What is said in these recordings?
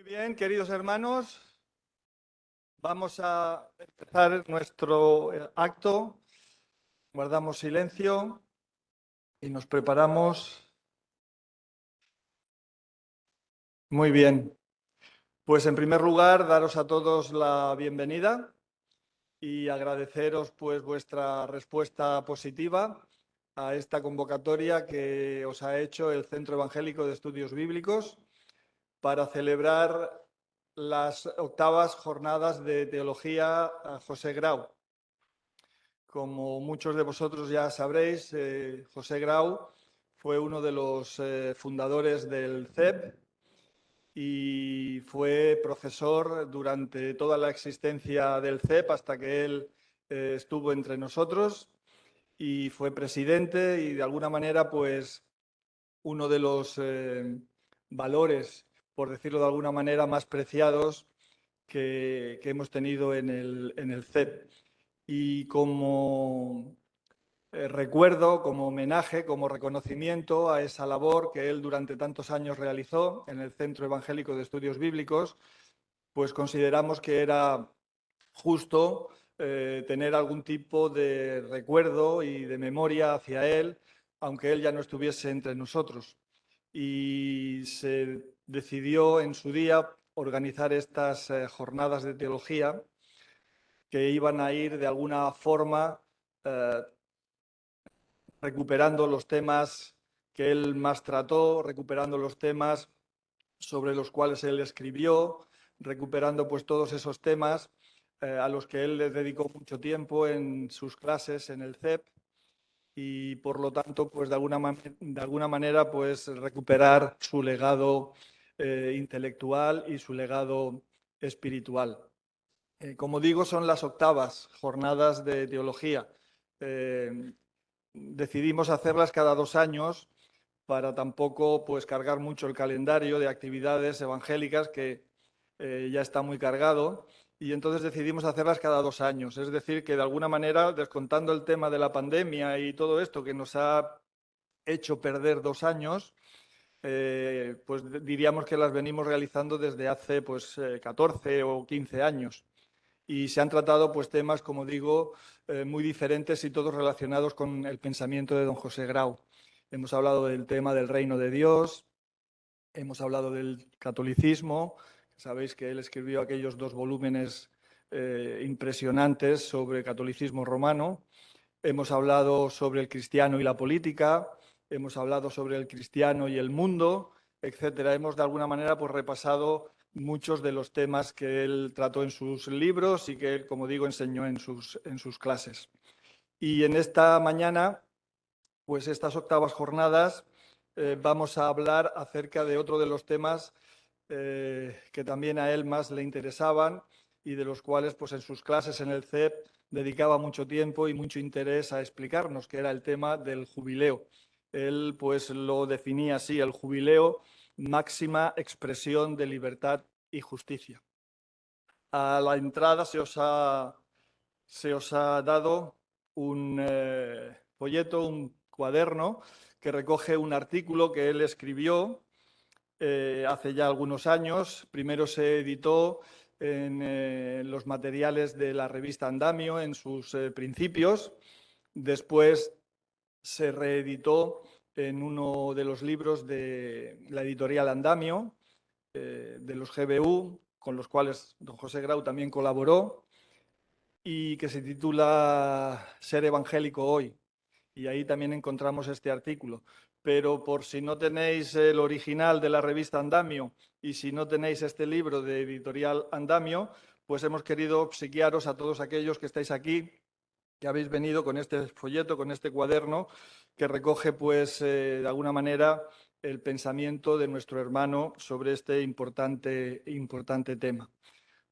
Bien, queridos hermanos, vamos a empezar nuestro acto. Guardamos silencio y nos preparamos. Muy bien. Pues en primer lugar, daros a todos la bienvenida y agradeceros pues vuestra respuesta positiva a esta convocatoria que os ha hecho el Centro Evangélico de Estudios Bíblicos para celebrar las 8ª jornadas de Teología José Grau. Como muchos de vosotros ya sabréis, José Grau fue uno de los fundadores del CEP y fue profesor durante toda la existencia del CEP hasta que él estuvo entre nosotros, y fue presidente y de alguna manera pues uno de los valores, por decirlo de alguna manera, más preciados que hemos tenido en el CEP. Y como recuerdo, como homenaje, como reconocimiento a esa labor que él durante tantos años realizó en el Centro Evangélico de Estudios Bíblicos, pues consideramos que era justo tener algún tipo de recuerdo y de memoria hacia él, aunque él ya no estuviese entre nosotros. Y se decidió en su día organizar estas jornadas de teología que iban a ir de alguna forma recuperando los temas que él más trató, recuperando los temas sobre los cuales él escribió, recuperando pues todos esos temas a los que él les dedicó mucho tiempo en sus clases en el CEP, y por lo tanto pues de alguna manera pues recuperar su legado intelectual y su legado espiritual. Como digo, son las 8ª jornadas de teología. Decidimos hacerlas cada 2 años para tampoco pues cargar mucho el calendario de actividades evangélicas, que ya está muy cargado, y entonces decidimos hacerlas cada 2 años. Es decir, que de alguna manera, descontando el tema de la pandemia y todo esto que nos ha hecho perder 2 años, pues diríamos que las venimos realizando desde hace pues 14 o 15 años. Y se han tratado pues temas, como digo, muy diferentes y todos relacionados con el pensamiento de don José Grau. Hemos hablado del tema del reino de Dios, hemos hablado del catolicismo. Sabéis que él escribió aquellos 2 volúmenes impresionantes sobre catolicismo romano. Hemos hablado sobre el cristiano y la política, hemos hablado sobre el cristiano y el mundo, etcétera. Hemos de alguna manera pues repasado muchos de los temas que él trató en sus libros y que él, como digo, enseñó en sus clases. Y en esta mañana, pues estas 8ª jornadas, vamos a hablar acerca de otro de los temas que también a él más le interesaban y de los cuales pues en sus clases en el CEP dedicaba mucho tiempo y mucho interés a explicarnos, que era el tema del jubileo. Él pues lo definía así: el jubileo, máxima expresión de libertad y justicia. A la entrada se os ha dado un folleto, un cuaderno que recoge un artículo que él escribió hace ya algunos años. Primero se editó en los materiales de la revista Andamio en sus principios. Después se reeditó en uno de los libros de la editorial Andamio, de los GBU, con los cuales don José Grau también colaboró, y que se titula Ser evangélico hoy. Y ahí también encontramos este artículo. Pero por si no tenéis el original de la revista Andamio y si no tenéis este libro de editorial Andamio, pues hemos querido obsequiaros a todos aquellos que estáis aquí, que habéis venido con este folleto, con este cuaderno, que recoge pues de alguna manera el pensamiento de nuestro hermano sobre este importante tema.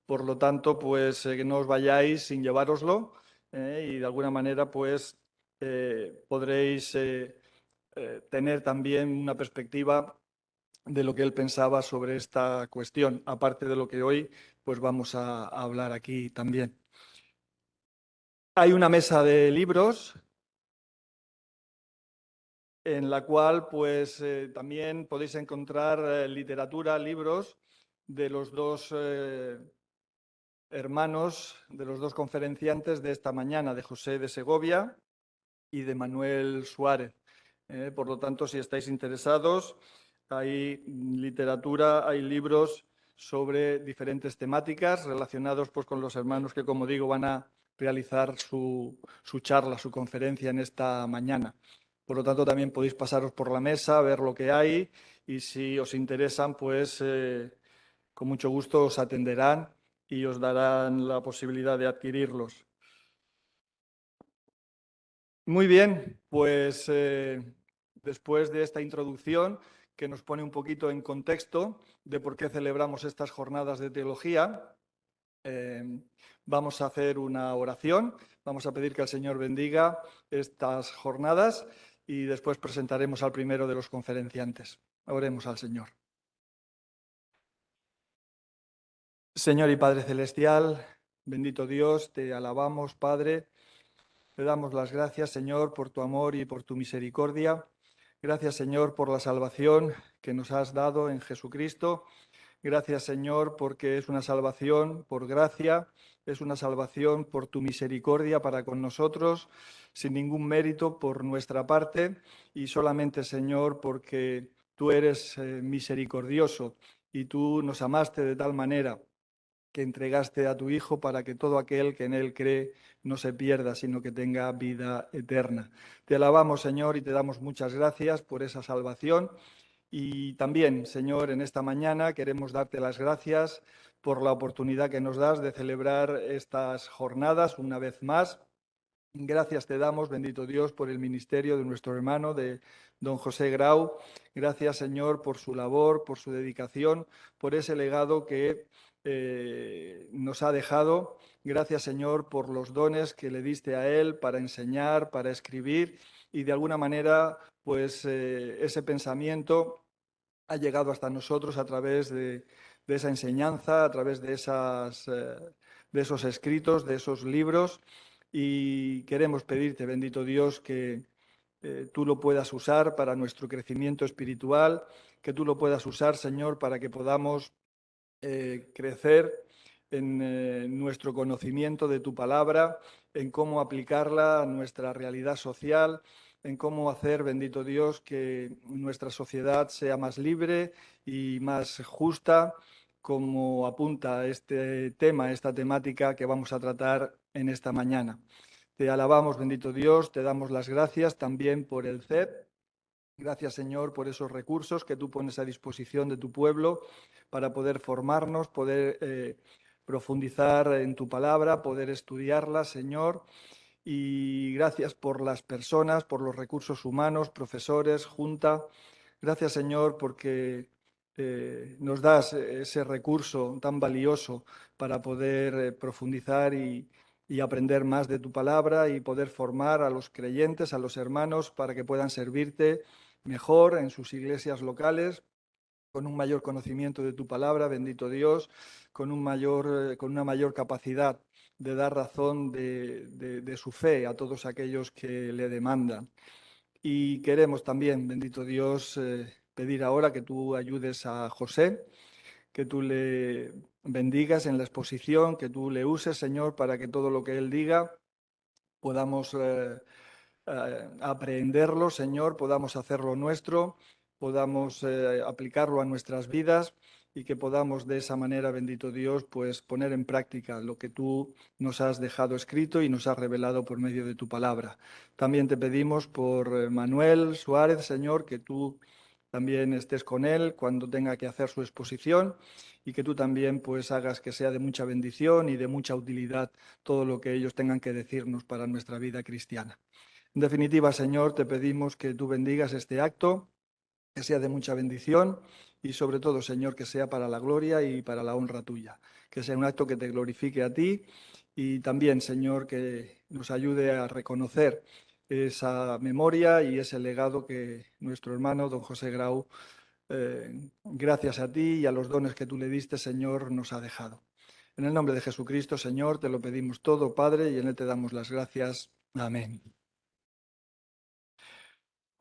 Por lo tanto, pues que no os vayáis sin llevároslo, y de alguna manera pues podréis tener también una perspectiva de lo que él pensaba sobre esta cuestión, aparte de lo que hoy pues vamos a hablar aquí también. Hay una mesa de libros en la cual pues también podéis encontrar literatura, libros de los dos hermanos, de los dos conferenciantes de esta mañana, de José de Segovia y de Manuel Suárez. Por lo tanto, si estáis interesados, hay literatura, hay libros sobre diferentes temáticas relacionados pues, con los hermanos que, como digo, van a realizar su charla, su conferencia en esta mañana. Por lo tanto, también podéis pasaros por la mesa, ver lo que hay y si os interesan, pues con mucho gusto os atenderán y os darán la posibilidad de adquirirlos. Muy bien, pues después de esta introducción que nos pone un poquito en contexto de por qué celebramos estas jornadas de teología, vamos a hacer una oración, vamos a pedir que el Señor bendiga estas jornadas y después presentaremos al primero de los conferenciantes. Oremos al Señor. Señor y Padre Celestial, bendito Dios, te alabamos, Padre. Te damos las gracias, Señor, por tu amor y por tu misericordia. Gracias, Señor, por la salvación que nos has dado en Jesucristo. Gracias, Señor, porque es una salvación por gracia, es una salvación por tu misericordia para con nosotros, sin ningún mérito por nuestra parte y solamente, Señor, porque tú eres misericordioso y tú nos amaste de tal manera que entregaste a tu Hijo para que todo aquel que en Él cree no se pierda, sino que tenga vida eterna. Te alabamos, Señor, y te damos muchas gracias por esa salvación. Y también, Señor, en esta mañana queremos darte las gracias por la oportunidad que nos das de celebrar estas jornadas una vez más. Gracias te damos, bendito Dios, por el ministerio de nuestro hermano, de don José Grau. Gracias, Señor, por su labor, por su dedicación, por ese legado que nos ha dejado. Gracias, Señor, por los dones que le diste a él para enseñar, para escribir y de alguna manera, pues ese pensamiento ha llegado hasta nosotros a través de esa enseñanza, a través de esos escritos, de esos libros. Y queremos pedirte, bendito Dios, que tú lo puedas usar para nuestro crecimiento espiritual, que tú lo puedas usar, Señor, para que podamos crecer en nuestro conocimiento de tu palabra, en cómo aplicarla a nuestra realidad social, en cómo hacer, bendito Dios, que nuestra sociedad sea más libre y más justa, como apunta este tema, esta temática que vamos a tratar en esta mañana. Te alabamos, bendito Dios, te damos las gracias también por el CEP. Gracias, Señor, por esos recursos que tú pones a disposición de tu pueblo para poder formarnos, poder profundizar en tu palabra, poder estudiarla, Señor. Y gracias por las personas, por los recursos humanos, profesores, junta. Gracias, Señor, porque nos das ese recurso tan valioso para poder profundizar y aprender más de tu palabra y poder formar a los creyentes, a los hermanos, para que puedan servirte mejor en sus iglesias locales, con un mayor conocimiento de tu palabra, bendito Dios, con una mayor capacidad de dar razón de su fe a todos aquellos que le demandan. Y queremos también, bendito Dios, pedir ahora que tú ayudes a José, que tú le bendigas en la exposición, que tú le uses, Señor, para que todo lo que él diga podamos aprehenderlo, Señor, podamos hacerlo nuestro, podamos aplicarlo a nuestras vidas y que podamos de esa manera, bendito Dios, pues poner en práctica lo que tú nos has dejado escrito y nos has revelado por medio de tu palabra. También te pedimos por Manuel Suárez, Señor, que tú también estés con él cuando tenga que hacer su exposición y que tú también pues hagas que sea de mucha bendición y de mucha utilidad todo lo que ellos tengan que decirnos para nuestra vida cristiana. En definitiva, Señor, te pedimos que tú bendigas este acto, que sea de mucha bendición y sobre todo, Señor, que sea para la gloria y para la honra tuya, que sea un acto que te glorifique a ti y también, Señor, que nos ayude a reconocer esa memoria y ese legado que nuestro hermano don José Grau, gracias a ti y a los dones que tú le diste, Señor, nos ha dejado. En el nombre de Jesucristo, Señor, te lo pedimos todo, Padre, y en él te damos las gracias. Amén.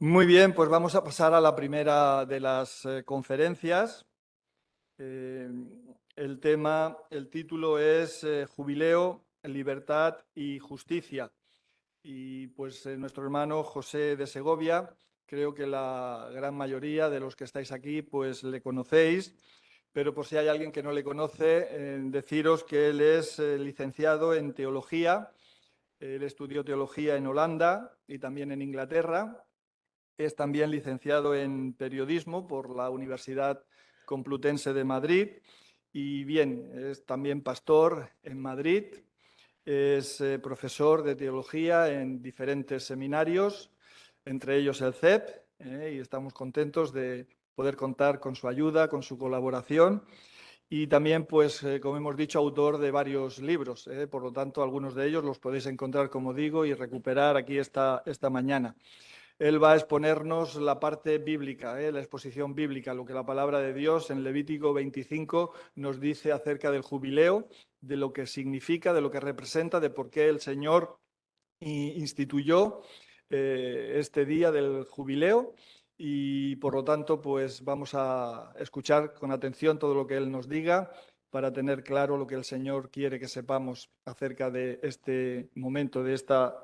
Muy bien, pues vamos a pasar a la primera de las conferencias. El tema, el título es Jubileo, Libertad y Justicia. Y pues nuestro hermano José de Segovia, creo que la gran mayoría de los que estáis aquí pues le conocéis, pero por si hay alguien que no le conoce, deciros que él es licenciado en Teología. Él estudió Teología en Holanda y también en Inglaterra. Es también licenciado en Periodismo por la Universidad Complutense de Madrid y bien, es también pastor en Madrid. Es profesor de teología en diferentes seminarios, entre ellos el CEP, y estamos contentos de poder contar con su ayuda, con su colaboración. Y también, pues, como hemos dicho, autor de varios libros. Por lo tanto, algunos de ellos los podéis encontrar, como digo, y recuperar aquí esta mañana. Él va a exponernos la parte bíblica, la exposición bíblica, lo que la palabra de Dios en Levítico 25 nos dice acerca del jubileo, de lo que significa, de lo que representa, de por qué el Señor instituyó este día del jubileo y por lo tanto pues vamos a escuchar con atención todo lo que Él nos diga para tener claro lo que el Señor quiere que sepamos acerca de este momento, de esta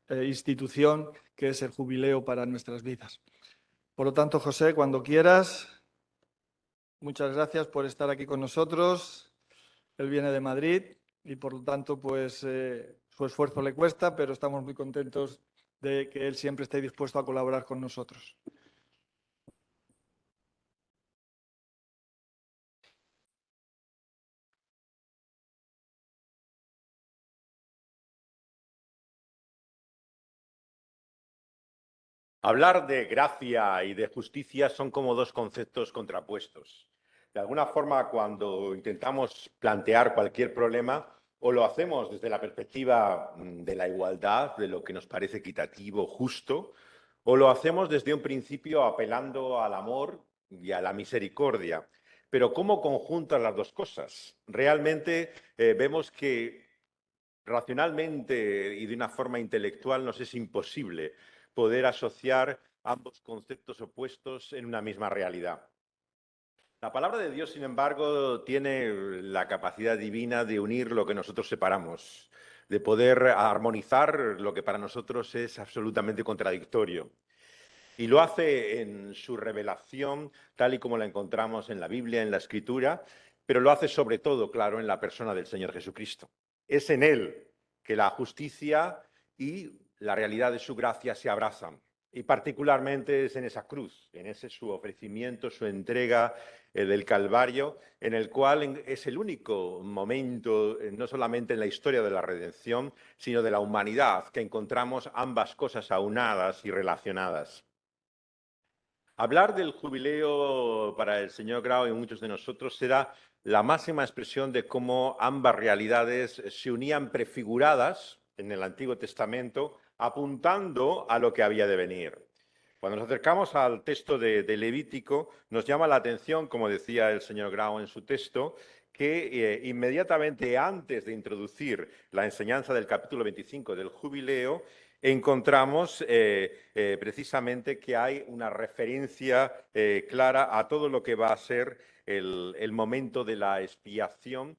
institución que es el jubileo para nuestras vidas. Por lo tanto, José, cuando quieras, muchas gracias por estar aquí con nosotros. Él viene de Madrid y por lo tanto, pues su esfuerzo le cuesta, pero estamos muy contentos de que él siempre esté dispuesto a colaborar con nosotros. Hablar de gracia y de justicia son como dos conceptos contrapuestos. De alguna forma, cuando intentamos plantear cualquier problema, o lo hacemos desde la perspectiva de la igualdad, de lo que nos parece equitativo, justo, o lo hacemos desde un principio apelando al amor y a la misericordia. Pero ¿cómo conjuntan las dos cosas? Realmente vemos que racionalmente y de una forma intelectual nos es imposible poder asociar ambos conceptos opuestos en una misma realidad. La palabra de Dios, sin embargo, tiene la capacidad divina de unir lo que nosotros separamos, de poder armonizar lo que para nosotros es absolutamente contradictorio. Y lo hace en su revelación, tal y como la encontramos en la Biblia, en la Escritura, pero lo hace sobre todo, claro, en la persona del Señor Jesucristo. Es en Él que la justicia y la realidad de su gracia se abrazan. Y particularmente es en esa cruz, en ese su ofrecimiento, su entrega del Calvario, en el cual es el único momento, no solamente en la historia de la redención, sino de la humanidad, que encontramos ambas cosas aunadas y relacionadas. Hablar del jubileo para el señor Grau y muchos de nosotros será la máxima expresión de cómo ambas realidades se unían prefiguradas en el Antiguo Testamento, apuntando a lo que había de venir. Cuando nos acercamos al texto de Levítico, nos llama la atención, como decía el señor Grau en su texto, que inmediatamente antes de introducir la enseñanza del capítulo 25 del jubileo, encontramos precisamente que hay una referencia clara a todo lo que va a ser el momento de la expiación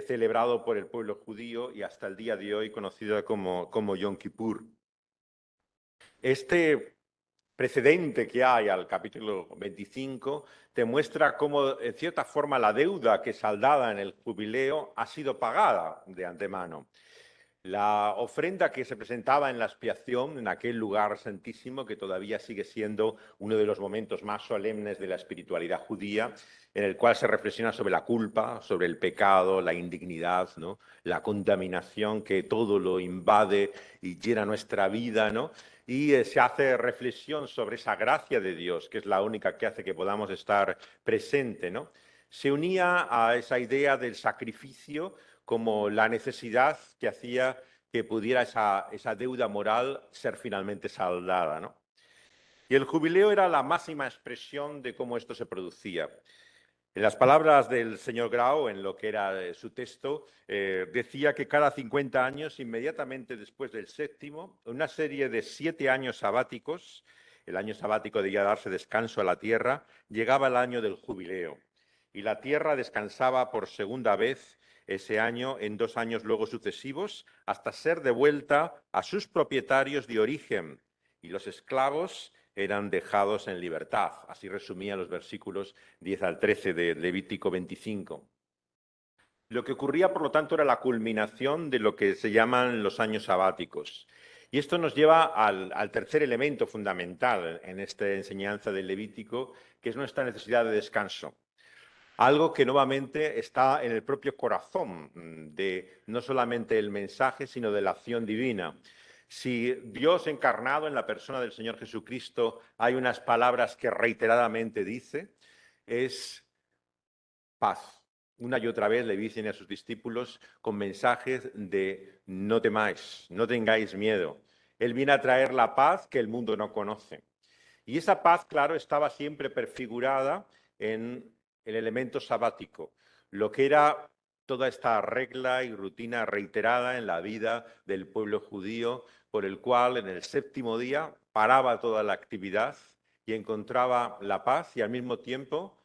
celebrado por el pueblo judío y hasta el día de hoy conocido como Yom Kippur. Este precedente que hay al capítulo 25 te muestra cómo, en cierta forma, la deuda que saldada en el jubileo ha sido pagada de antemano. La ofrenda que se presentaba en la expiación, en aquel lugar santísimo, que todavía sigue siendo uno de los momentos más solemnes de la espiritualidad judía, en el cual se reflexiona sobre la culpa, sobre el pecado, la indignidad, ¿no? La contaminación que todo lo invade y llena nuestra vida, ¿no? Y se hace reflexión sobre esa gracia de Dios, que es la única que hace que podamos estar presente, ¿no? Se unía a esa idea del sacrificio como la necesidad que hacía que pudiera esa deuda moral ser finalmente saldada, ¿no? Y el jubileo era la máxima expresión de cómo esto se producía. En las palabras del señor Grau, en lo que era su texto, decía que cada 50 años, inmediatamente después del séptimo, una serie de 7 años sabáticos, el año sabático debía darse descanso a la tierra, llegaba el año del jubileo. y la tierra descansaba por segunda vez ese año en 2 años luego sucesivos, hasta ser devuelta a sus propietarios de origen, y los esclavos eran dejados en libertad. Así resumían los versículos 10 al 13 de Levítico 25. Lo que ocurría, por lo tanto, era la culminación de lo que se llaman los años sabáticos. Y esto nos lleva al tercer elemento fundamental en esta enseñanza del Levítico, que es nuestra necesidad de descanso. Algo que nuevamente está en el propio corazón de no solamente el mensaje, sino de la acción divina. Si Dios encarnado en la persona del Señor Jesucristo hay unas palabras que reiteradamente dice, es paz. Una y otra vez le dicen a sus discípulos con mensajes de no temáis, no tengáis miedo. Él viene a traer la paz que el mundo no conoce. Y esa paz, claro, estaba siempre prefigurada en el elemento sabático, lo que era toda esta regla y rutina reiterada en la vida del pueblo judío, por el cual en el séptimo día paraba toda la actividad y encontraba la paz y al mismo tiempo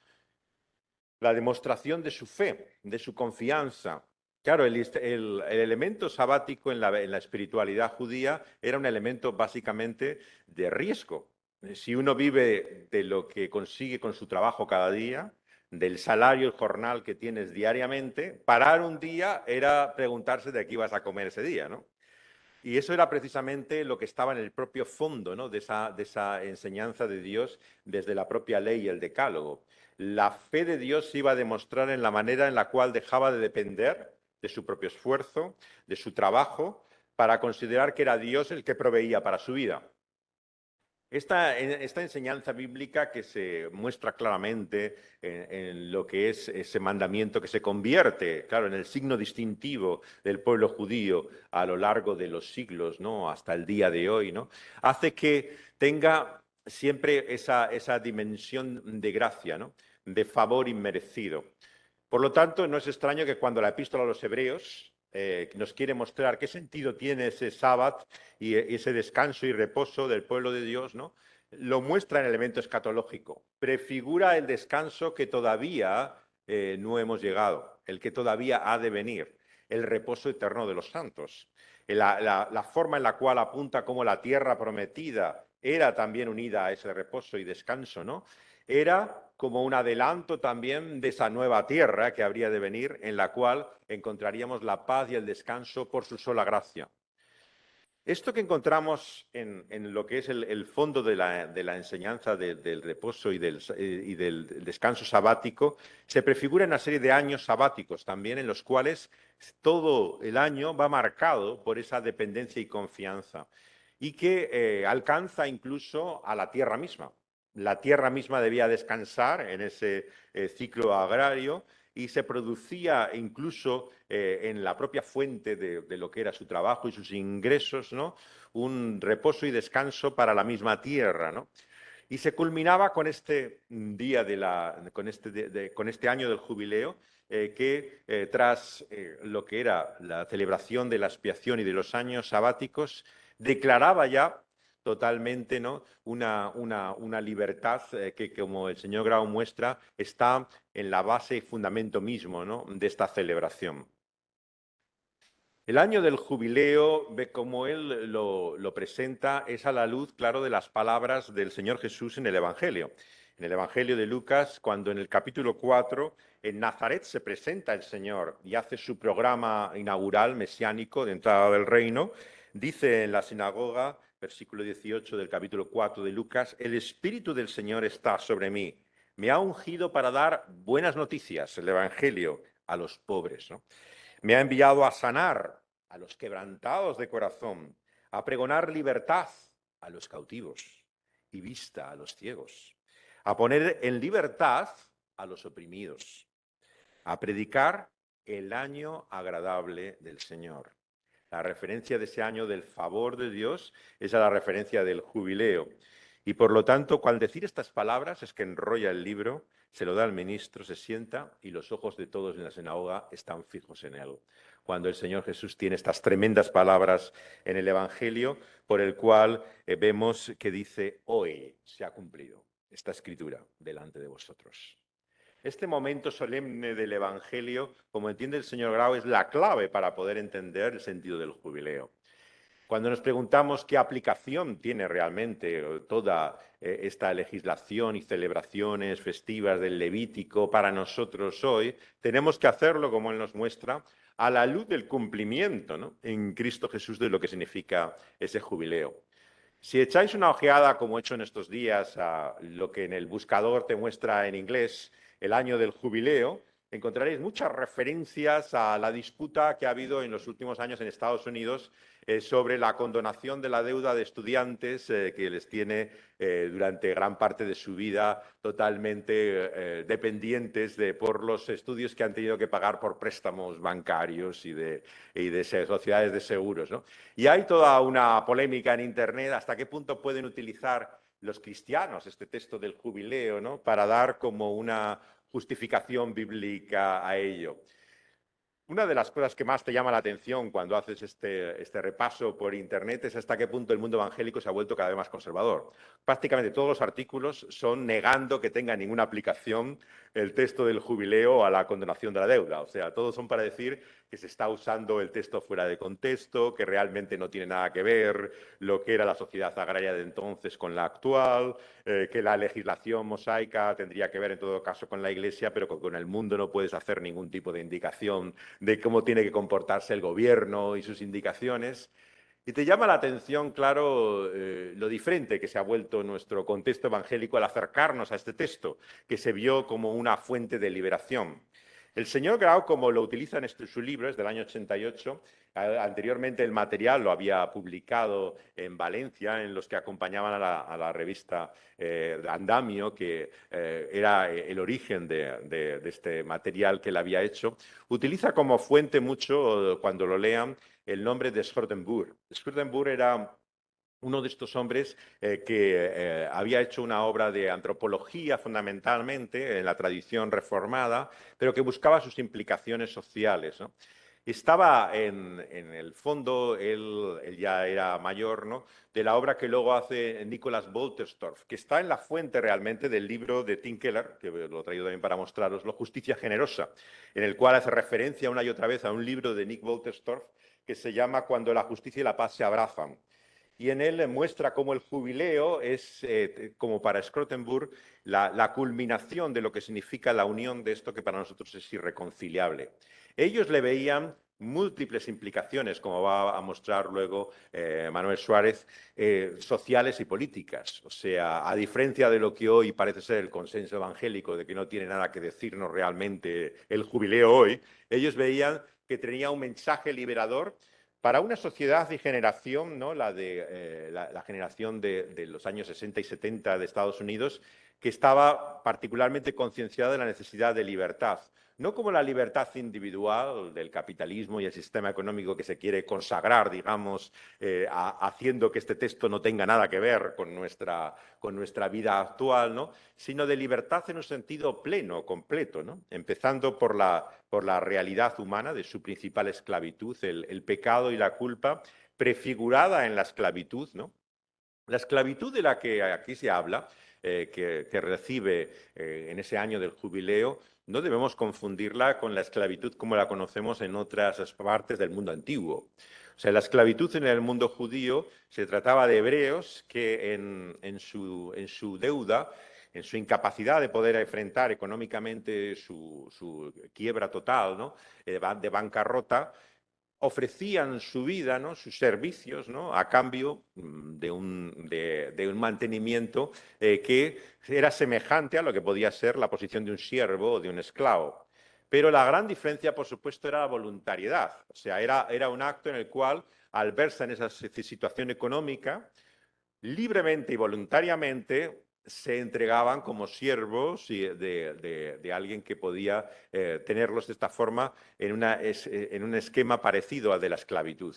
la demostración de su fe, de su confianza. Claro, el elemento sabático en la espiritualidad judía era un elemento básicamente de riesgo. Si uno vive de lo que consigue con su trabajo cada día, del salario, el jornal que tienes diariamente, parar un día era preguntarse de qué ibas a comer ese día, ¿no? Y eso era precisamente lo que estaba en el propio fondo, ¿no?, de esa enseñanza de Dios desde la propia ley y el decálogo. La fe de Dios se iba a demostrar en la manera en la cual dejaba de depender de su propio esfuerzo, de su trabajo, para considerar que era Dios el que proveía para su vida. Esta enseñanza bíblica que se muestra claramente en lo que es ese mandamiento que se convierte, claro, en el signo distintivo del pueblo judío a lo largo de los siglos, ¿no?, hasta el día de hoy, ¿no?, hace que tenga siempre esa dimensión de gracia, ¿no?, de favor inmerecido. Por lo tanto, no es extraño que cuando la epístola a los Hebreos nos quiere mostrar qué sentido tiene ese sábado y ese descanso y reposo del pueblo de Dios, ¿no?, lo muestra en el elemento escatológico. Prefigura el descanso que todavía no hemos llegado, el que todavía ha de venir, el reposo eterno de los santos. La forma en la cual apunta cómo la tierra prometida era también unida a ese reposo y descanso, ¿no?, era como un adelanto también de esa nueva tierra que habría de venir, en la cual encontraríamos la paz y el descanso por su sola gracia. Esto que encontramos en lo que es el fondo de la enseñanza del reposo y del descanso sabático se prefigura en una serie de años sabáticos también, en los cuales todo el año va marcado por esa dependencia y confianza, y que alcanza incluso a la tierra misma. La tierra misma debía descansar en ese ciclo agrario, y se producía incluso en la propia fuente de lo que era su trabajo y sus ingresos, ¿no?, un reposo y descanso para la misma tierra, ¿no? Y se culminaba con este día con este año del jubileo, que tras lo que era la celebración de la expiación y de los años sabáticos, declaraba ya totalmente, ¿no?, una libertad que, como el señor Grau muestra, está en la base y fundamento mismo, ¿no?, de esta celebración. El año del jubileo, ve como él lo presenta, es a la luz, claro, de las palabras del Señor Jesús en el Evangelio. En el Evangelio de Lucas, cuando en el capítulo 4, en Nazaret se presenta el Señor y hace su programa inaugural mesiánico de entrada del reino, dice en la sinagoga, versículo 18 del capítulo 4 de Lucas: el Espíritu del Señor está sobre mí, me ha ungido para dar buenas noticias, el Evangelio, a los pobres, ¿no? Me ha enviado a sanar a los quebrantados de corazón, a pregonar libertad a los cautivos y vista a los ciegos, a poner en libertad a los oprimidos, a predicar el año agradable del Señor. La referencia de ese año del favor de Dios es a la referencia del jubileo. Y por lo tanto, al decir estas palabras, es que enrolla el libro, se lo da al ministro, se sienta y los ojos de todos en la sinagoga están fijos en él. Cuando el Señor Jesús tiene estas tremendas palabras en el Evangelio, por el cual vemos que dice: hoy se ha cumplido esta escritura delante de vosotros. Este momento solemne del Evangelio, como entiende el señor Grau, es la clave para poder entender el sentido del jubileo. Cuando nos preguntamos qué aplicación tiene realmente toda esta legislación y celebraciones festivas del Levítico para nosotros hoy, tenemos que hacerlo, como él nos muestra, a la luz del cumplimiento, ¿no?, en Cristo Jesús de lo que significa ese jubileo. Si echáis una ojeada, como he hecho en estos días, a lo que en el buscador te muestra en inglés el año del jubileo, encontraréis muchas referencias a la disputa que ha habido en los últimos años en Estados Unidos sobre la condonación de la deuda de estudiantes que les tiene durante gran parte de su vida totalmente dependientes por los estudios que han tenido que pagar por préstamos bancarios y de sociedades de seguros, ¿no? Y hay toda una polémica en Internet hasta qué punto pueden utilizar los cristianos este texto del jubileo, ¿no?, para dar como una justificación bíblica a ello. Una de las cosas que más te llama la atención cuando haces este repaso por Internet es hasta qué punto el mundo evangélico se ha vuelto cada vez más conservador. Prácticamente todos los artículos son negando que tenga ninguna aplicación el texto del jubileo a la condonación de la deuda. O sea, todos son para decir que se está usando el texto fuera de contexto, que realmente no tiene nada que ver lo que era la sociedad agraria de entonces con la actual, que la legislación mosaica tendría que ver en todo caso con la Iglesia, pero que con el mundo no puedes hacer ningún tipo de indicación de cómo tiene que comportarse el gobierno y sus indicaciones. Y te llama la atención, claro, lo diferente que se ha vuelto nuestro contexto evangélico al acercarnos a este texto, que se vio como una fuente de liberación. El señor Grau, como lo utiliza en su libro, es del año 88, anteriormente el material lo había publicado en Valencia, en los que acompañaban a la revista Andamio, que era el origen de este material que él había hecho. Utiliza como fuente mucho, cuando lo lean, el nombre de Scherdenburg. Scherdenburg era uno de estos hombres que había hecho una obra de antropología fundamentalmente en la tradición reformada, pero que buscaba sus implicaciones sociales, ¿no? Estaba en el fondo, él ya era mayor, ¿no?, de la obra que luego hace Nicholas Wolterstorff, que está en la fuente realmente del libro de Tim Keller, que lo he traído también para mostraroslo, Justicia Generosa, en el cual hace referencia una y otra vez a un libro de Nick Wolterstorff que se llama Cuando la justicia y la paz se abrazan. Y en él muestra cómo el jubileo es, como para Scrotenburg, la culminación de lo que significa la unión de esto que para nosotros es irreconciliable. Ellos le veían múltiples implicaciones, como va a mostrar luego Manuel Suárez, sociales y políticas. O sea, a diferencia de lo que hoy parece ser el consenso evangélico, de que no tiene nada que decirnos realmente el jubileo hoy, ellos veían que tenía un mensaje liberador para una sociedad y generación, ¿no?, la generación de los años 60 y 70 de Estados Unidos, que estaba particularmente concienciada de la necesidad de libertad. No como la libertad individual del capitalismo y el sistema económico que se quiere consagrar, digamos, haciendo que este texto no tenga nada que ver con nuestra vida actual, ¿no?, sino de libertad en un sentido pleno, completo, ¿no?, empezando por la realidad humana de su principal esclavitud, el pecado y la culpa, prefigurada en la esclavitud, ¿no? La esclavitud de la que aquí se habla, que recibe en ese año del jubileo, no debemos confundirla con la esclavitud como la conocemos en otras partes del mundo antiguo. O sea, la esclavitud en el mundo judío se trataba de hebreos que en su deuda, en su incapacidad de poder enfrentar económicamente su quiebra total, ¿no?, de bancarrota, ofrecían su vida, ¿no?, sus servicios, ¿no?, a cambio de un mantenimiento que era semejante a lo que podía ser la posición de un siervo o de un esclavo. Pero la gran diferencia, por supuesto, era la voluntariedad. O sea, era un acto en el cual, al verse en esa situación económica, libremente y voluntariamente se entregaban como siervos de alguien que podía tenerlos de esta forma en un esquema parecido al de la esclavitud.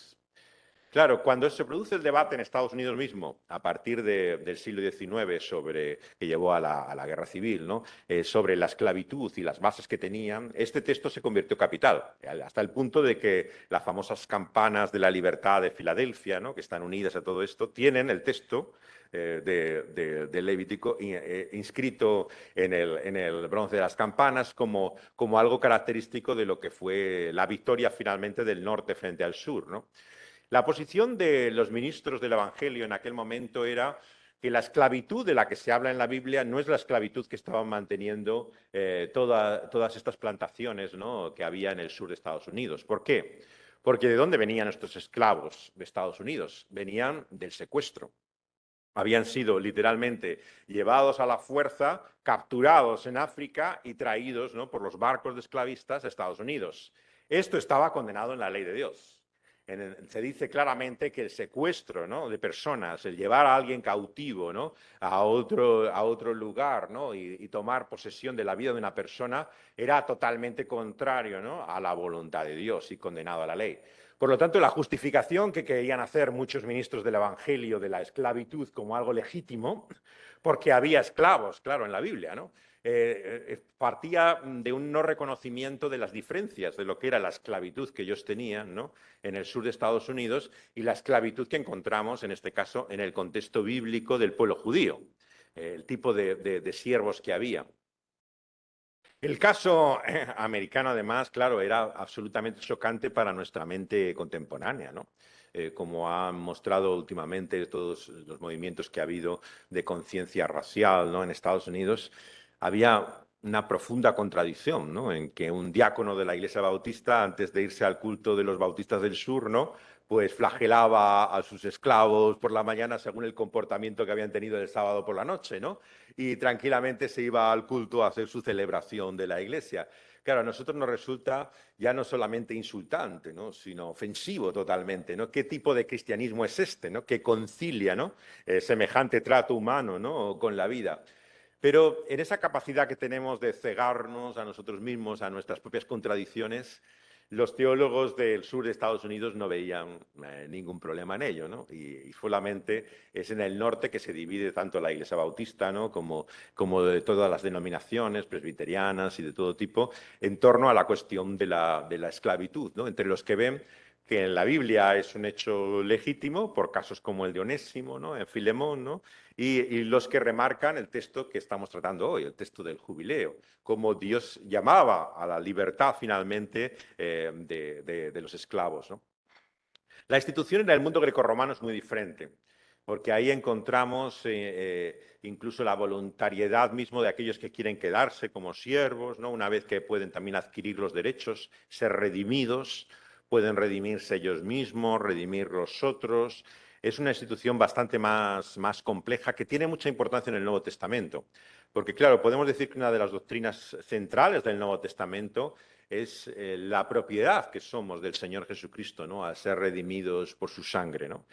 Claro, cuando se produce el debate en Estados Unidos mismo, a partir del siglo XIX, que llevó a la guerra civil, ¿no? Sobre la esclavitud y las bases que tenían, este texto se convirtió capital, hasta el punto de que las famosas campanas de la libertad de Filadelfia, ¿no? Que están unidas a todo esto, tienen el texto de Levítico inscrito en el bronce de las campanas como algo característico de lo que fue la victoria finalmente del norte frente al sur, ¿no? La posición de los ministros del Evangelio en aquel momento era que la esclavitud de la que se habla en la Biblia no es la esclavitud que estaban manteniendo todas estas plantaciones, ¿no? Que había en el sur de Estados Unidos. ¿Por qué? Porque ¿de dónde venían estos esclavos de Estados Unidos? Venían del secuestro. Habían sido literalmente llevados a la fuerza, capturados en África y traídos, ¿no? por los barcos de esclavistas a Estados Unidos. Esto estaba condenado en la ley de Dios. Se dice claramente que el secuestro, ¿no? de personas, el llevar a alguien cautivo, ¿no? a otro lugar, ¿no? y tomar posesión de la vida de una persona era totalmente contrario, ¿no? a la voluntad de Dios y condenado a la ley. Por lo tanto, la justificación que querían hacer muchos ministros del Evangelio de la esclavitud como algo legítimo, porque había esclavos, claro, en la Biblia, ¿no? Partía de un no reconocimiento de las diferencias de lo que era la esclavitud que ellos tenían, ¿no? en el sur de Estados Unidos y la esclavitud que encontramos, en este caso, en el contexto bíblico del pueblo judío, el tipo de siervos que había. El caso americano, además, claro, era absolutamente chocante para nuestra mente contemporánea, ¿no? Como han mostrado últimamente todos los movimientos que ha habido de conciencia racial, ¿no? en Estados Unidos, había una profunda contradicción, ¿no? en que un diácono de la Iglesia Bautista, antes de irse al culto de los bautistas del sur, ¿no? pues flagelaba a sus esclavos por la mañana según el comportamiento que habían tenido el sábado por la noche, ¿no? y tranquilamente se iba al culto a hacer su celebración de la iglesia. Claro, a nosotros nos resulta ya no solamente insultante, ¿no? sino ofensivo totalmente, ¿no? ¿Qué tipo de cristianismo es este, ¿no? que concilia, ¿no? Semejante trato humano, ¿no? con la vida? Pero en esa capacidad que tenemos de cegarnos a nosotros mismos, a nuestras propias contradicciones, los teólogos del sur de Estados Unidos no veían ningún problema en ello, ¿no? Y solamente es en el norte que se divide tanto la Iglesia Bautista, ¿no? como de todas las denominaciones presbiterianas y de todo tipo, en torno a la cuestión de la esclavitud, ¿no? Entre los que ven que en la Biblia es un hecho legítimo, por casos como el de Onésimo, ¿no? en Filemón, ¿no? y los que remarcan el texto que estamos tratando hoy, el texto del jubileo, como Dios llamaba a la libertad finalmente de los esclavos, ¿no? La institución en el mundo grecorromano es muy diferente, porque ahí encontramos incluso la voluntariedad mismo de aquellos que quieren quedarse como siervos, ¿no? Una vez que pueden también adquirir los derechos, ser redimidos, pueden redimirse ellos mismos, redimir los otros. Es una institución bastante más compleja que tiene mucha importancia en el Nuevo Testamento, porque claro, podemos decir que una de las doctrinas centrales del Nuevo Testamento es la propiedad que somos del Señor Jesucristo, ¿no? Al ser redimidos por su sangre, ¿no?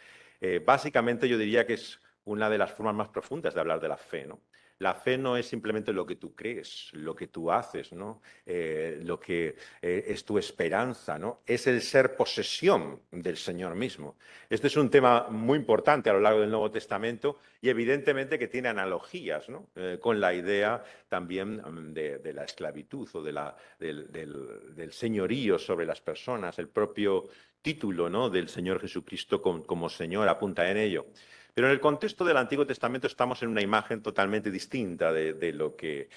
Básicamente yo diría que es una de las formas más profundas de hablar de la fe, ¿no? La fe no es simplemente lo que tú crees, lo que tú haces, ¿no? Lo que es tu esperanza, ¿no? Es el ser posesión del Señor mismo. Este es un tema muy importante a lo largo del Nuevo Testamento y evidentemente que tiene analogías, ¿no? Con la idea también de la esclavitud o del señorío sobre las personas, el propio título, ¿no? del Señor Jesucristo como Señor apunta en ello. Pero en el contexto del Antiguo Testamento estamos en una imagen totalmente distinta de lo que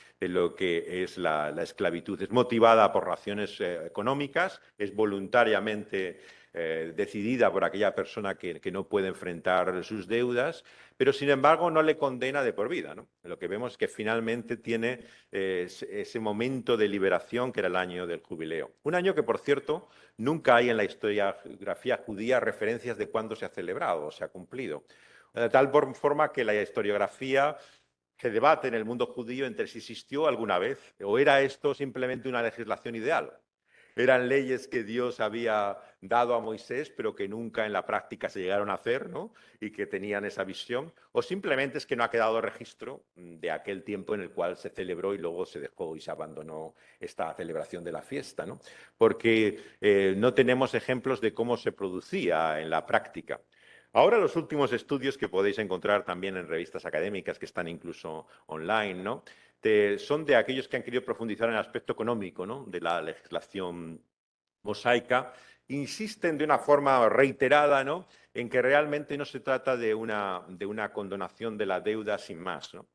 es la esclavitud. Es motivada por razones económicas, es voluntariamente decidida por aquella persona que no puede enfrentar sus deudas, pero sin embargo no le condena de por vida, ¿no? Lo que vemos es que finalmente tiene ese momento de liberación que era el año del jubileo. Un año que, por cierto, nunca hay en la historiografía judía referencias de cuándo se ha celebrado o se ha cumplido. De tal forma que la historiografía se debate en el mundo judío entre si existió alguna vez o era esto simplemente una legislación ideal. Eran leyes que Dios había dado a Moisés, pero que nunca en la práctica se llegaron a hacer, ¿no? Y que tenían esa visión. O simplemente es que no ha quedado registro de aquel tiempo en el cual se celebró y luego se dejó y se abandonó esta celebración de la fiesta, ¿no? Porque no tenemos ejemplos de cómo se producía en la práctica. Ahora los últimos estudios que podéis encontrar también en revistas académicas que están incluso online, ¿no? Son de aquellos que han querido profundizar en el aspecto económico, ¿no? De la legislación mosaica, insisten de una forma reiterada, ¿no? En que realmente no se trata de una condonación de la deuda sin más, ¿no?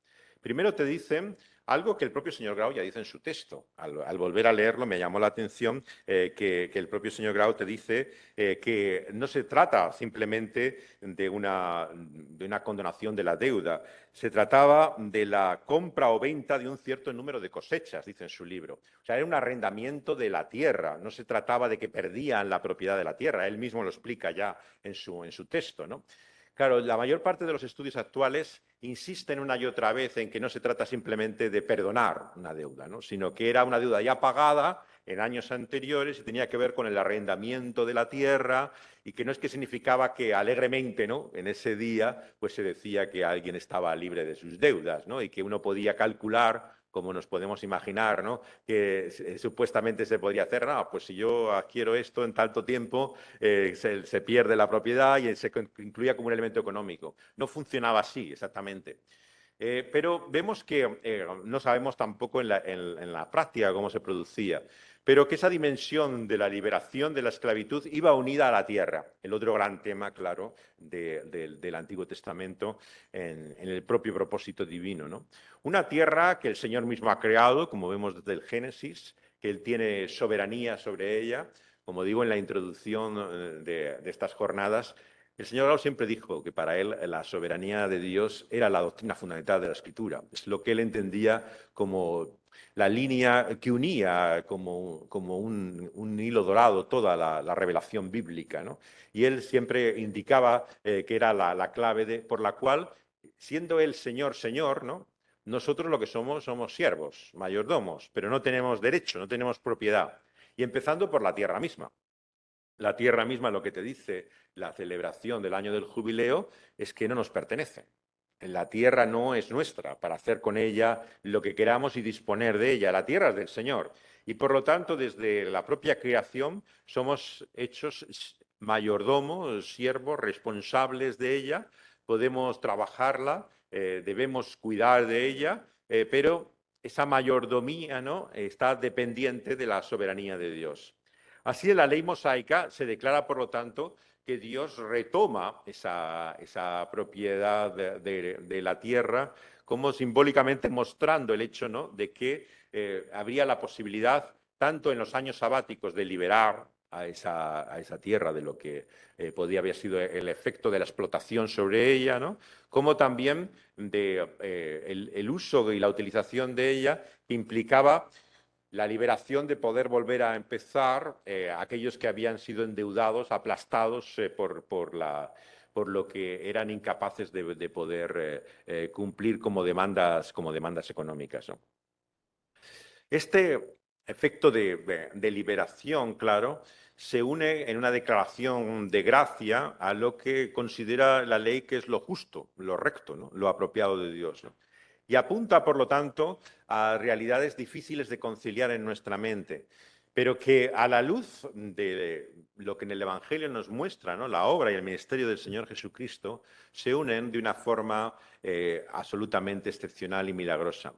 Primero te dicen algo que el propio señor Grau ya dice en su texto. Al volver a leerlo me llamó la atención que el propio señor Grau te dice que no se trata simplemente de una condonación de la deuda, se trataba de la compra o venta de un cierto número de cosechas, dice en su libro. O sea, era un arrendamiento de la tierra, no se trataba de que perdían la propiedad de la tierra, él mismo lo explica ya en su texto, ¿no? Claro, la mayor parte de los estudios actuales insisten una y otra vez en que no se trata simplemente de perdonar una deuda, ¿no? Sino que era una deuda ya pagada en años anteriores y tenía que ver con el arrendamiento de la tierra y que no es que significaba que alegremente, ¿no? En ese día pues se decía que alguien estaba libre de sus deudas, ¿no? Y que uno podía calcular, como nos podemos imaginar, ¿no? Que supuestamente se podría hacer, no, pues si yo adquiero esto en tanto tiempo, se pierde la propiedad y se incluía como un elemento económico. No funcionaba así exactamente. Pero vemos que no sabemos tampoco en la práctica cómo se producía, pero que esa dimensión de la liberación de la esclavitud iba unida a la tierra, el otro gran tema, claro, del Antiguo Testamento en el propio propósito divino, ¿no? Una tierra que el Señor mismo ha creado, como vemos desde el Génesis, que Él tiene soberanía sobre ella, como digo en la introducción de estas jornadas. El señor Grau siempre dijo que para él la soberanía de Dios era la doctrina fundamental de la Escritura. Es lo que él entendía como la línea que unía como un hilo dorado toda la revelación bíblica, ¿no? Y él siempre indicaba que era la clave por la cual, siendo él Señor, Señor, ¿no? Nosotros lo que somos siervos, mayordomos, pero no tenemos derecho, no tenemos propiedad. Y empezando por la tierra misma. La tierra misma, lo que te dice la celebración del año del jubileo, es que no nos pertenece. La tierra no es nuestra para hacer con ella lo que queramos y disponer de ella. La tierra es del Señor. Y por lo tanto, desde la propia creación, somos hechos mayordomos, siervos, responsables de ella. Podemos trabajarla, debemos cuidar de ella, pero esa mayordomía, ¿no?, está dependiente de la soberanía de Dios. Así, en la ley mosaica se declara, por lo tanto, que Dios retoma esa propiedad de la tierra, como simbólicamente mostrando el hecho, ¿no?, de que habría la posibilidad, tanto en los años sabáticos, de liberar a esa tierra de lo que podía haber sido el efecto de la explotación sobre ella, ¿no?, como también el uso y la utilización de ella, que implicaba la liberación de poder volver a empezar aquellos que habían sido endeudados, aplastados por lo que eran incapaces de poder cumplir como demandas económicas, ¿no? Este efecto de liberación, claro, se une en una declaración de gracia a lo que considera la ley que es lo justo, lo recto, ¿no?, lo apropiado de Dios, ¿no? Y apunta, por lo tanto, a realidades difíciles de conciliar en nuestra mente, pero que a la luz de lo que en el Evangelio nos muestra, ¿no?, la obra y el ministerio del Señor Jesucristo, se unen de una forma absolutamente excepcional y milagrosa.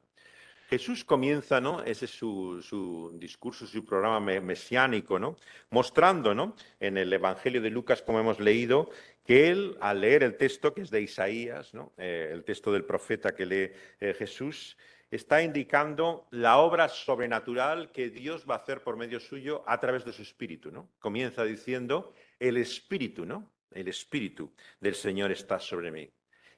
Jesús comienza, ¿no?, ese es su discurso, su programa mesiánico, ¿no?, mostrando, ¿no?, en el Evangelio de Lucas, como hemos leído, que él, al leer el texto que es de Isaías, ¿no?, el texto del profeta que lee Jesús, está indicando la obra sobrenatural que Dios va a hacer por medio suyo a través de su Espíritu, ¿no? Comienza diciendo, el Espíritu, ¿no?, el Espíritu del Señor está sobre mí.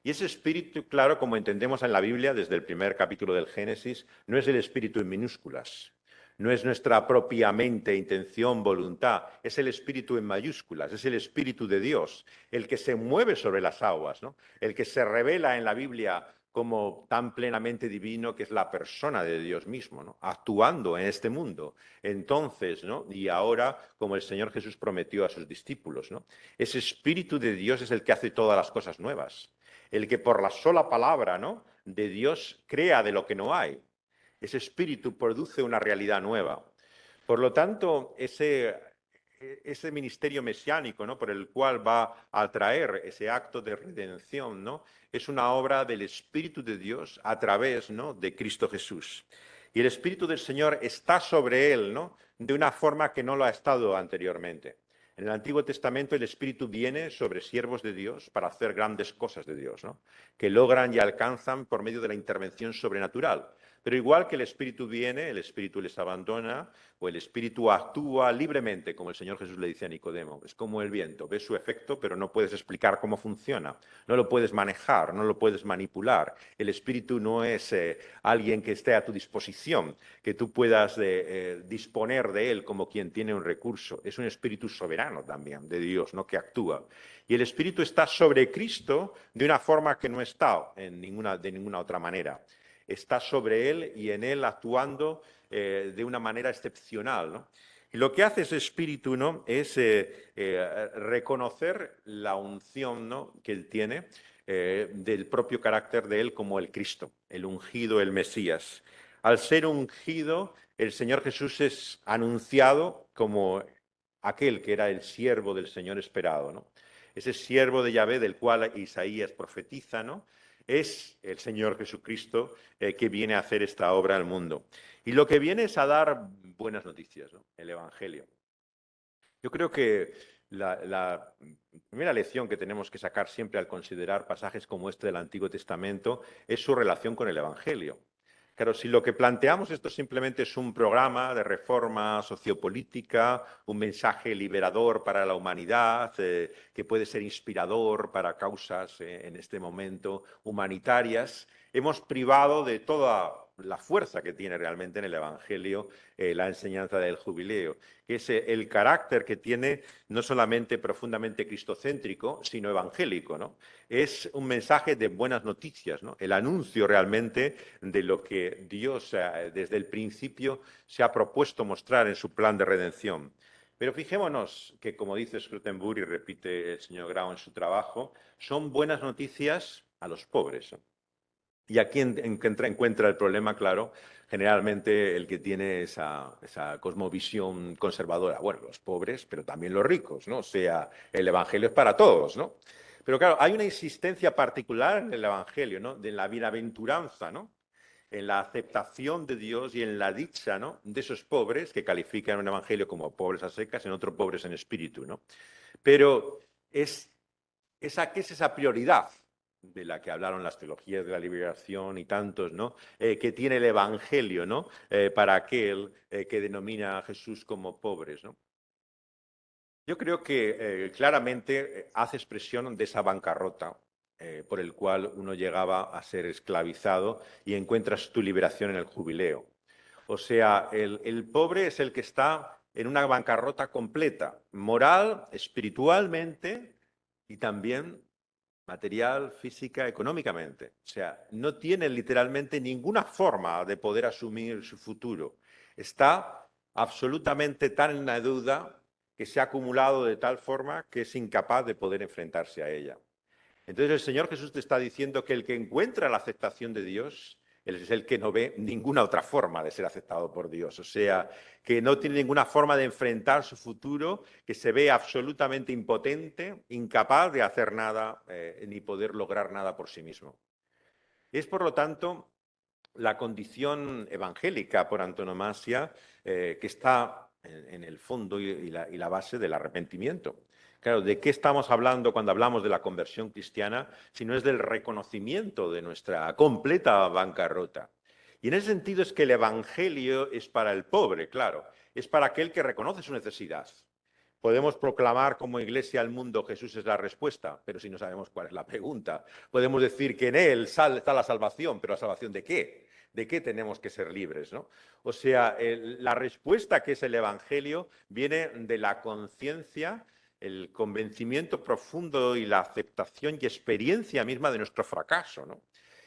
Y ese espíritu, claro, como entendemos en la Biblia, desde el primer capítulo del Génesis, no es el espíritu en minúsculas, no es nuestra propia mente, intención, voluntad, es el espíritu en mayúsculas, es el espíritu de Dios, el que se mueve sobre las aguas, ¿no?, el que se revela en la Biblia como tan plenamente divino que es la persona de Dios mismo, ¿no? Actuando en este mundo. Entonces, ¿no? Y ahora, como el Señor Jesús prometió a sus discípulos, ¿no? Ese Espíritu de Dios es el que hace todas las cosas nuevas, el que por la sola palabra, ¿no? de Dios crea de lo que no hay. Ese Espíritu produce una realidad nueva. Por lo tanto, ese ministerio mesiánico, ¿no? por el cual va a traer ese acto de redención, ¿no? es una obra del Espíritu de Dios a través, ¿no? de Cristo Jesús. Y el Espíritu del Señor está sobre él, ¿no? de una forma que no lo ha estado anteriormente. En el Antiguo Testamento el Espíritu viene sobre siervos de Dios para hacer grandes cosas de Dios, ¿no? que logran y alcanzan por medio de la intervención sobrenatural. Pero igual que el Espíritu viene, el Espíritu les abandona o el Espíritu actúa libremente, como el Señor Jesús le dice a Nicodemo. Es como el viento, ves su efecto, pero no puedes explicar cómo funciona. No lo puedes manejar, no lo puedes manipular. El Espíritu no es alguien que esté a tu disposición, que tú puedas disponer de él como quien tiene un recurso. Es un Espíritu soberano también de Dios, ¿no? que actúa. Y el Espíritu está sobre Cristo de una forma que no está de ninguna otra manera. Está sobre él y en él actuando de una manera excepcional, ¿no? Y lo que hace ese espíritu, ¿no? es reconocer la unción, ¿no? que él tiene del propio carácter de él como el Cristo, el ungido, el Mesías. Al ser ungido, el Señor Jesús es anunciado como aquel que era el siervo del Señor esperado, ¿no? Ese siervo de Yahvé del cual Isaías profetiza, ¿no? es el Señor Jesucristo que viene a hacer esta obra al mundo. Y lo que viene es a dar buenas noticias, ¿no? el Evangelio. Yo creo que la primera lección que tenemos que sacar siempre al considerar pasajes como este del Antiguo Testamento es su relación con el Evangelio. Claro, si lo que planteamos esto simplemente es un programa de reforma sociopolítica, un mensaje liberador para la humanidad, que puede ser inspirador para causas en este momento humanitarias, hemos privado de toda la fuerza que tiene realmente en el Evangelio la enseñanza del jubileo, que es el carácter que tiene no solamente profundamente cristocéntrico, sino evangélico, ¿no? Es un mensaje de buenas noticias, ¿no? El anuncio realmente de lo que Dios desde el principio se ha propuesto mostrar en su plan de redención. Pero fijémonos que, como dice Scrutenburg y repite el señor Grau en su trabajo, son buenas noticias a los pobres, ¿no? Y aquí encuentra el problema, claro, generalmente el que tiene esa cosmovisión conservadora. Bueno, los pobres, pero también los ricos, ¿no? O sea, el Evangelio es para todos, ¿no? Pero claro, hay una insistencia particular en el Evangelio, ¿no? De la bienaventuranza, ¿no? En la aceptación de Dios y en la dicha, ¿no? de esos pobres que califican un Evangelio como pobres a secas, en otro pobres en espíritu, ¿no? Pero ¿qué es esa prioridad de la que hablaron las teologías de la liberación y tantos, ¿no? Que tiene el Evangelio, ¿no? Para aquel que denomina a Jesús como pobres, ¿no? Yo creo que claramente hace expresión de esa bancarrota por el cual uno llegaba a ser esclavizado y encuentras tu liberación en el jubileo. O sea, el pobre es el que está en una bancarrota completa, moral, espiritualmente y también material, física, económicamente. O sea, no tiene literalmente ninguna forma de poder asumir su futuro. Está absolutamente tan en la deuda que se ha acumulado de tal forma que es incapaz de poder enfrentarse a ella. Entonces el Señor Jesús te está diciendo que el que encuentra la aceptación de Dios él es el que no ve ninguna otra forma de ser aceptado por Dios. O sea, que no tiene ninguna forma de enfrentar su futuro, que se ve absolutamente impotente, incapaz de hacer nada ni poder lograr nada por sí mismo. Es, por lo tanto, la condición evangélica por antonomasia que está en el fondo y la base del arrepentimiento. Claro, ¿de qué estamos hablando cuando hablamos de la conversión cristiana? Si no es del reconocimiento de nuestra completa bancarrota. Y en ese sentido es que el Evangelio es para el pobre, claro, es para aquel que reconoce su necesidad. Podemos proclamar como iglesia al mundo Jesús es la respuesta, pero si no sabemos cuál es la pregunta. Podemos decir que en Él está la salvación, pero ¿la salvación de qué? ¿De qué tenemos que ser libres? ¿No? O sea, la respuesta que es el Evangelio viene de la conciencia, el convencimiento profundo y la aceptación y experiencia misma de nuestro fracaso, ¿no?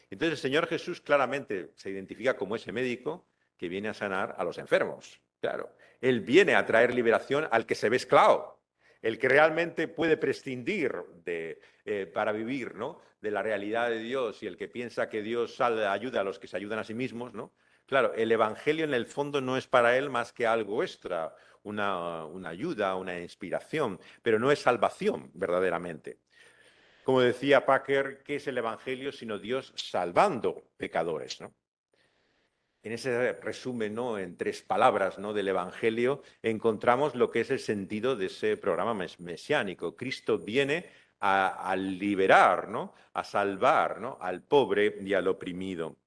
Entonces el Señor Jesús claramente se identifica como ese médico que viene a sanar a los enfermos. Claro, Él viene a traer liberación al que se ve esclavo, el que realmente puede prescindir para vivir, ¿no?, de la realidad de Dios, y el que piensa que Dios ayuda a los que se ayudan a sí mismos, ¿no? Claro, el Evangelio en el fondo no es para él más que algo extra, una ayuda, una inspiración, pero no es salvación verdaderamente. Como decía Packer, ¿qué es el Evangelio sino Dios salvando pecadores, ¿no? En ese resumen, ¿no?, en 3 palabras, ¿no?, del Evangelio, encontramos lo que es el sentido de ese programa mesiánico. Cristo viene a liberar, ¿no?, a salvar, ¿no?, al pobre y al oprimido.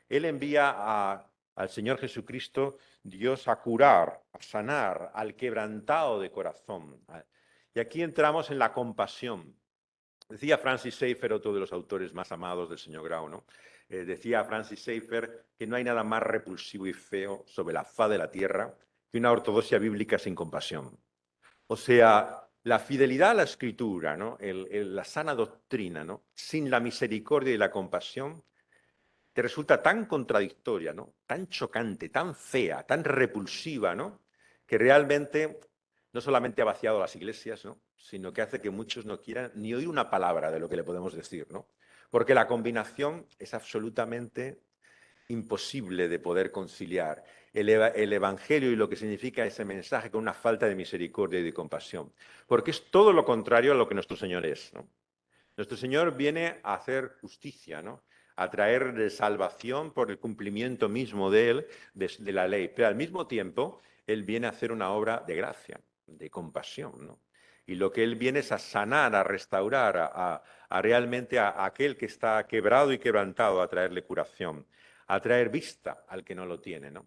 Él envía al Señor Jesucristo, Dios, a curar, a sanar al quebrantado de corazón. Y aquí entramos en la compasión. Decía Francis Schaeffer, otro de los autores más amados del señor Grau, ¿no? Decía Francis Schaeffer que no hay nada más repulsivo y feo sobre la faz de la tierra que una ortodoxia bíblica sin compasión. O sea, la fidelidad a la escritura, ¿no?, la sana doctrina, ¿no?, sin la misericordia y la compasión, te resulta tan contradictoria, ¿no?, tan chocante, tan fea, tan repulsiva, ¿no?, que realmente no solamente ha vaciado las iglesias, ¿no?, sino que hace que muchos no quieran ni oír una palabra de lo que le podemos decir, ¿no? Porque la combinación es absolutamente imposible de poder conciliar el Evangelio y lo que significa ese mensaje con una falta de misericordia y de compasión. Porque es todo lo contrario a lo que nuestro Señor es, ¿no? Nuestro Señor viene a hacer justicia, ¿no?, a traer salvación por el cumplimiento mismo de Él, de la ley. Pero al mismo tiempo, Él viene a hacer una obra de gracia, de compasión, ¿no? Y lo que Él viene es a sanar, a restaurar, a realmente a aquel que está quebrado y quebrantado, a traerle curación, a traer vista al que no lo tiene, ¿no?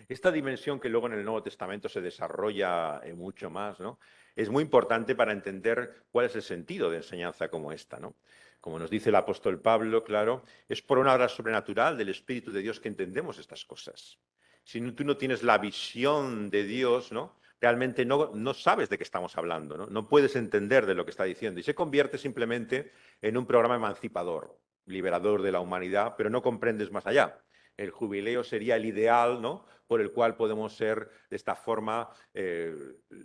Esta dimensión que luego en el Nuevo Testamento se desarrolla mucho más, ¿no?, es muy importante para entender cuál es el sentido de enseñanza como esta, ¿no? Como nos dice el apóstol Pablo, claro, es por una obra sobrenatural del Espíritu de Dios que entendemos estas cosas. Si tú no tienes la visión de Dios, ¿no?, realmente no sabes de qué estamos hablando, ¿no? No puedes entender de lo que está diciendo y se convierte simplemente en un programa emancipador, liberador de la humanidad, pero no comprendes más allá. El jubileo sería el ideal, ¿no?, por el cual podemos ser de esta forma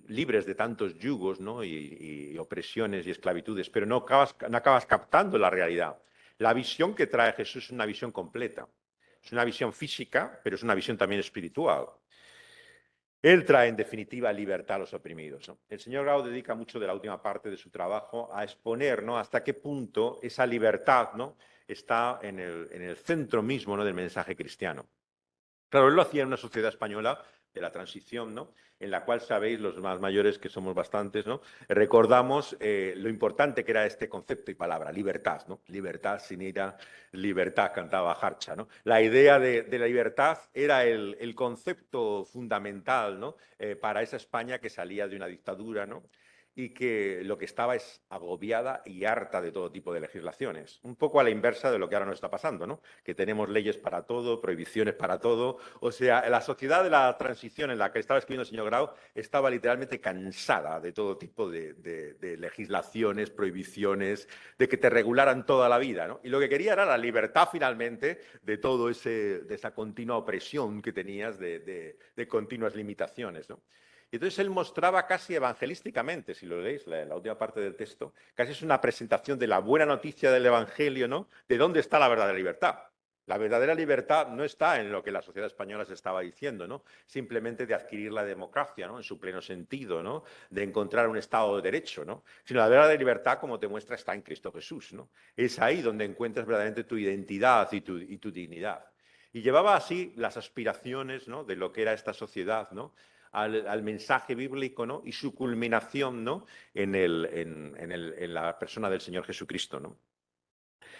libres de tantos yugos, ¿no?, y opresiones y esclavitudes, pero no acabas captando la realidad. La visión que trae Jesús es una visión completa. Es una visión física, pero es una visión también espiritual. Él trae, en definitiva, libertad a los oprimidos, ¿no? El señor Grau dedica mucho de la última parte de su trabajo a exponer, ¿no?, hasta qué punto esa libertad, ¿no?, está en el centro mismo, ¿no?, del mensaje cristiano. Claro, él lo hacía en una sociedad española de la transición, ¿no?, en la cual, sabéis, los más mayores, que somos bastantes, ¿no?, recordamos lo importante que era este concepto y palabra, libertad, ¿no? Libertad sin ira, libertad, cantaba Harcha, ¿no? La idea de la libertad era el concepto fundamental, ¿no?, para esa España que salía de una dictadura, ¿no?, y que lo que estaba es agobiada y harta de todo tipo de legislaciones. Un poco a la inversa de lo que ahora nos está pasando, ¿no?, que tenemos leyes para todo, prohibiciones para todo. O sea, la sociedad de la transición en la que estaba escribiendo el señor Grau estaba literalmente cansada de todo tipo de legislaciones, prohibiciones, de que te regularan toda la vida, ¿no? Y lo que quería era la libertad finalmente de todo de esa continua opresión que tenías de continuas limitaciones, ¿no? Y entonces él mostraba casi evangelísticamente, si lo leéis, la última parte del texto, casi es una presentación de la buena noticia del Evangelio, ¿no?, de dónde está la verdadera libertad. La verdadera libertad no está en lo que la sociedad española se estaba diciendo, ¿no?, simplemente de adquirir la democracia, ¿no?, en su pleno sentido, ¿no?, de encontrar un Estado de Derecho, ¿no?, sino la verdadera libertad, como te muestra, está en Cristo Jesús, ¿no? Es ahí donde encuentras verdaderamente tu identidad y tu dignidad. Y llevaba así las aspiraciones, ¿no?, de lo que era esta sociedad, ¿no?, al mensaje bíblico, ¿no?, y su culminación, ¿no?, en la persona del Señor Jesucristo, ¿no?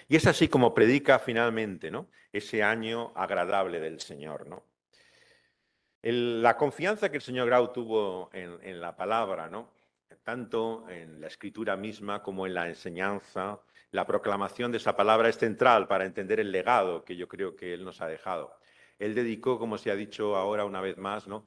Y es así como predica finalmente, ¿no?, ese año agradable del Señor, ¿no? La confianza que el señor Grau tuvo en la palabra, ¿no?, tanto en la escritura misma como en la enseñanza, la proclamación de esa palabra es central para entender el legado que yo creo que él nos ha dejado. Él dedicó, como se ha dicho ahora una vez más, ¿no?,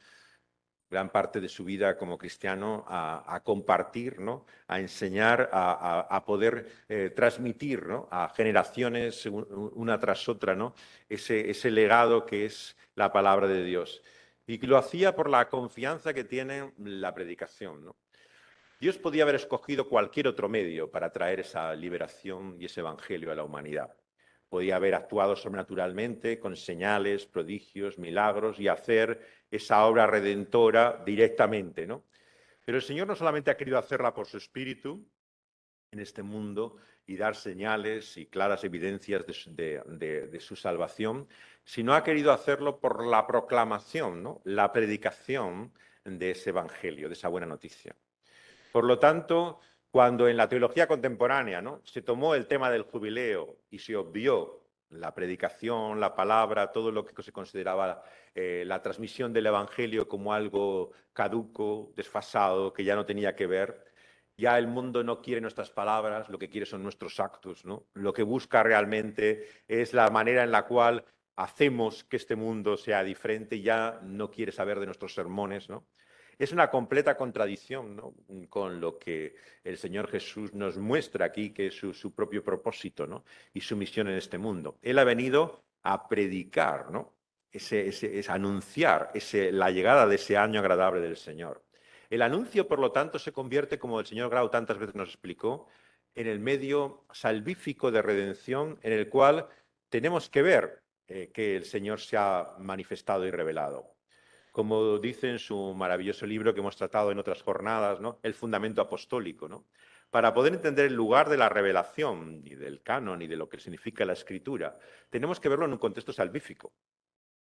gran parte de su vida como cristiano a compartir, ¿no? A enseñar, a poder transmitir, ¿no? A generaciones una tras otra, ¿no? Ese legado que es la palabra de Dios. Y lo hacía por la confianza que tiene la predicación, ¿no? Dios podía haber escogido cualquier otro medio para traer esa liberación y ese evangelio a la humanidad. Podía haber actuado sobrenaturalmente con señales, prodigios, milagros y hacer esa obra redentora directamente, ¿no? Pero el Señor no solamente ha querido hacerla por su espíritu en este mundo y dar señales y claras evidencias de su salvación, sino ha querido hacerlo por la proclamación, ¿no? La predicación de ese evangelio, de esa buena noticia. Por lo tanto, cuando en la teología contemporánea, ¿no? Se tomó el tema del jubileo y se obvió la predicación, la palabra, todo lo que se consideraba la transmisión del Evangelio como algo caduco, desfasado, que ya no tenía que ver, ya el mundo no quiere nuestras palabras, lo que quiere son nuestros actos, ¿no? Lo que busca realmente es la manera en la cual hacemos que este mundo sea diferente, ya no quiere saber de nuestros sermones, ¿no? Es una completa contradicción, ¿no? Con lo que el Señor Jesús nos muestra aquí, que es su propio propósito, ¿no? Y su misión en este mundo. Él ha venido a predicar, ¿no? Es anunciar la llegada de ese año agradable del Señor. El anuncio, por lo tanto, se convierte, como el señor Grau tantas veces nos explicó, en el medio salvífico de redención en el cual tenemos que ver que el Señor se ha manifestado y revelado. Como dice en su maravilloso libro que hemos tratado en otras jornadas, ¿no? El fundamento apostólico, ¿no? Para poder entender el lugar de la revelación y del canon y de lo que significa la escritura, tenemos que verlo en un contexto salvífico.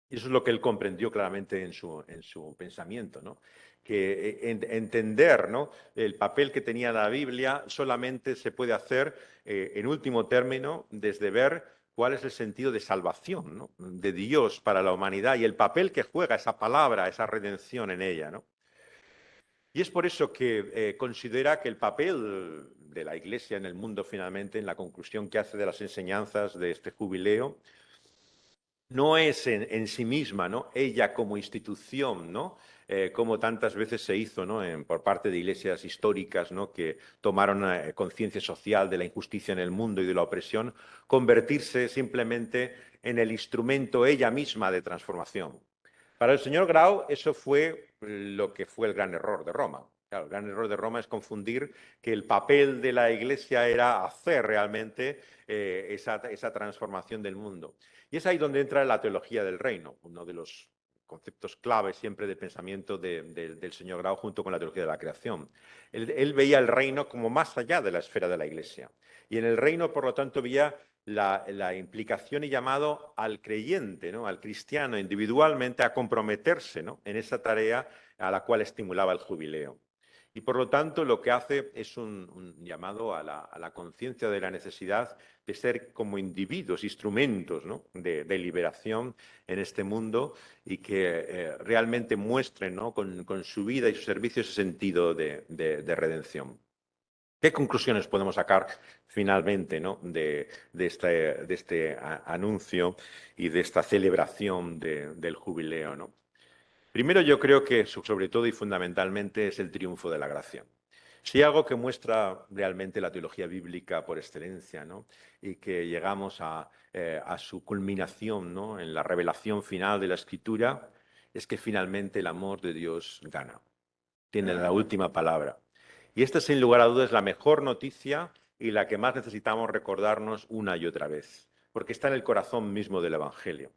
Y eso es lo que él comprendió claramente en su pensamiento, ¿no? Que entender, ¿no? El papel que tenía la Biblia solamente se puede hacer, en último término, desde ver cuál es el sentido de salvación, ¿no? De Dios para la humanidad y el papel que juega esa palabra, esa redención en ella, ¿no? Y es por eso que considera que el papel de la Iglesia en el mundo, finalmente, en la conclusión que hace de las enseñanzas de este jubileo, no es en sí misma, ¿no? Ella como institución, ¿no? Como tantas veces se hizo, ¿no? Por parte de iglesias históricas, ¿no? Que tomaron conciencia social de la injusticia en el mundo y de la opresión, convertirse simplemente en el instrumento ella misma de transformación. Para el señor Grau eso fue lo que fue el gran error de Roma. Claro, el gran error de Roma es confundir que el papel de la Iglesia era hacer realmente esa transformación del mundo. Y es ahí donde entra la teología del reino, uno de los conceptos claves siempre de pensamiento del señor Grau junto con la teología de la creación. Él veía el reino como más allá de la esfera de la Iglesia. Y en el reino, por lo tanto, veía la implicación y llamado al creyente, ¿no? Al cristiano individualmente a comprometerse, ¿no? En esa tarea a la cual estimulaba el jubileo. Y por lo tanto lo que hace es un llamado a la conciencia de la necesidad de ser como individuos, instrumentos, ¿no? de liberación en este mundo y que realmente muestren, ¿no? con su vida y su servicio ese sentido de redención. ¿Qué conclusiones podemos sacar finalmente, ¿no? de este anuncio y de esta celebración del jubileo, ¿no? Primero, yo creo que sobre todo y fundamentalmente es el triunfo de la gracia. Si hay algo que muestra realmente la teología bíblica por excelencia, ¿no? Y que llegamos a su culminación, ¿no? En la revelación final de la Escritura, es que finalmente el amor de Dios gana, tiene la última palabra. Y esta, sin lugar a dudas, es la mejor noticia y la que más necesitamos recordarnos una y otra vez, porque está en el corazón mismo del Evangelio.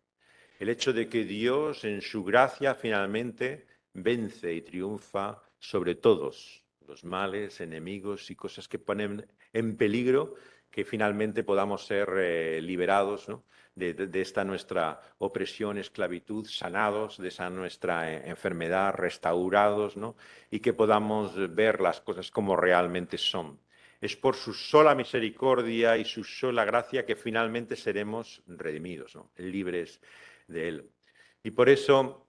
El hecho de que Dios, en su gracia, finalmente vence y triunfa sobre todos los males, enemigos y cosas que ponen en peligro que finalmente podamos ser liberados, ¿no? de esta nuestra opresión, esclavitud, sanados de esa nuestra enfermedad, restaurados, ¿no? Y que podamos ver las cosas como realmente son. Es por su sola misericordia y su sola gracia que finalmente seremos redimidos, ¿no? Libres de él. Y por eso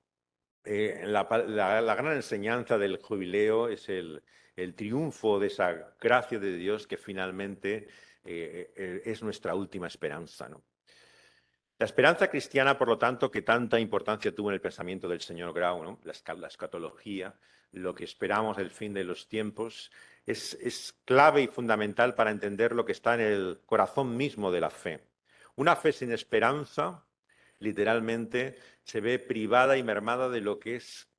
la gran enseñanza del jubileo es el triunfo de esa gracia de Dios que finalmente es nuestra última esperanza, ¿no? La esperanza cristiana, por lo tanto, que tanta importancia tuvo en el pensamiento del señor Grau, ¿no? La escatología, lo que esperamos del fin de los tiempos, es clave y fundamental para entender lo que está en el corazón mismo de la fe. Una fe sin esperanza, literalmente, se ve privada y mermada de lo que es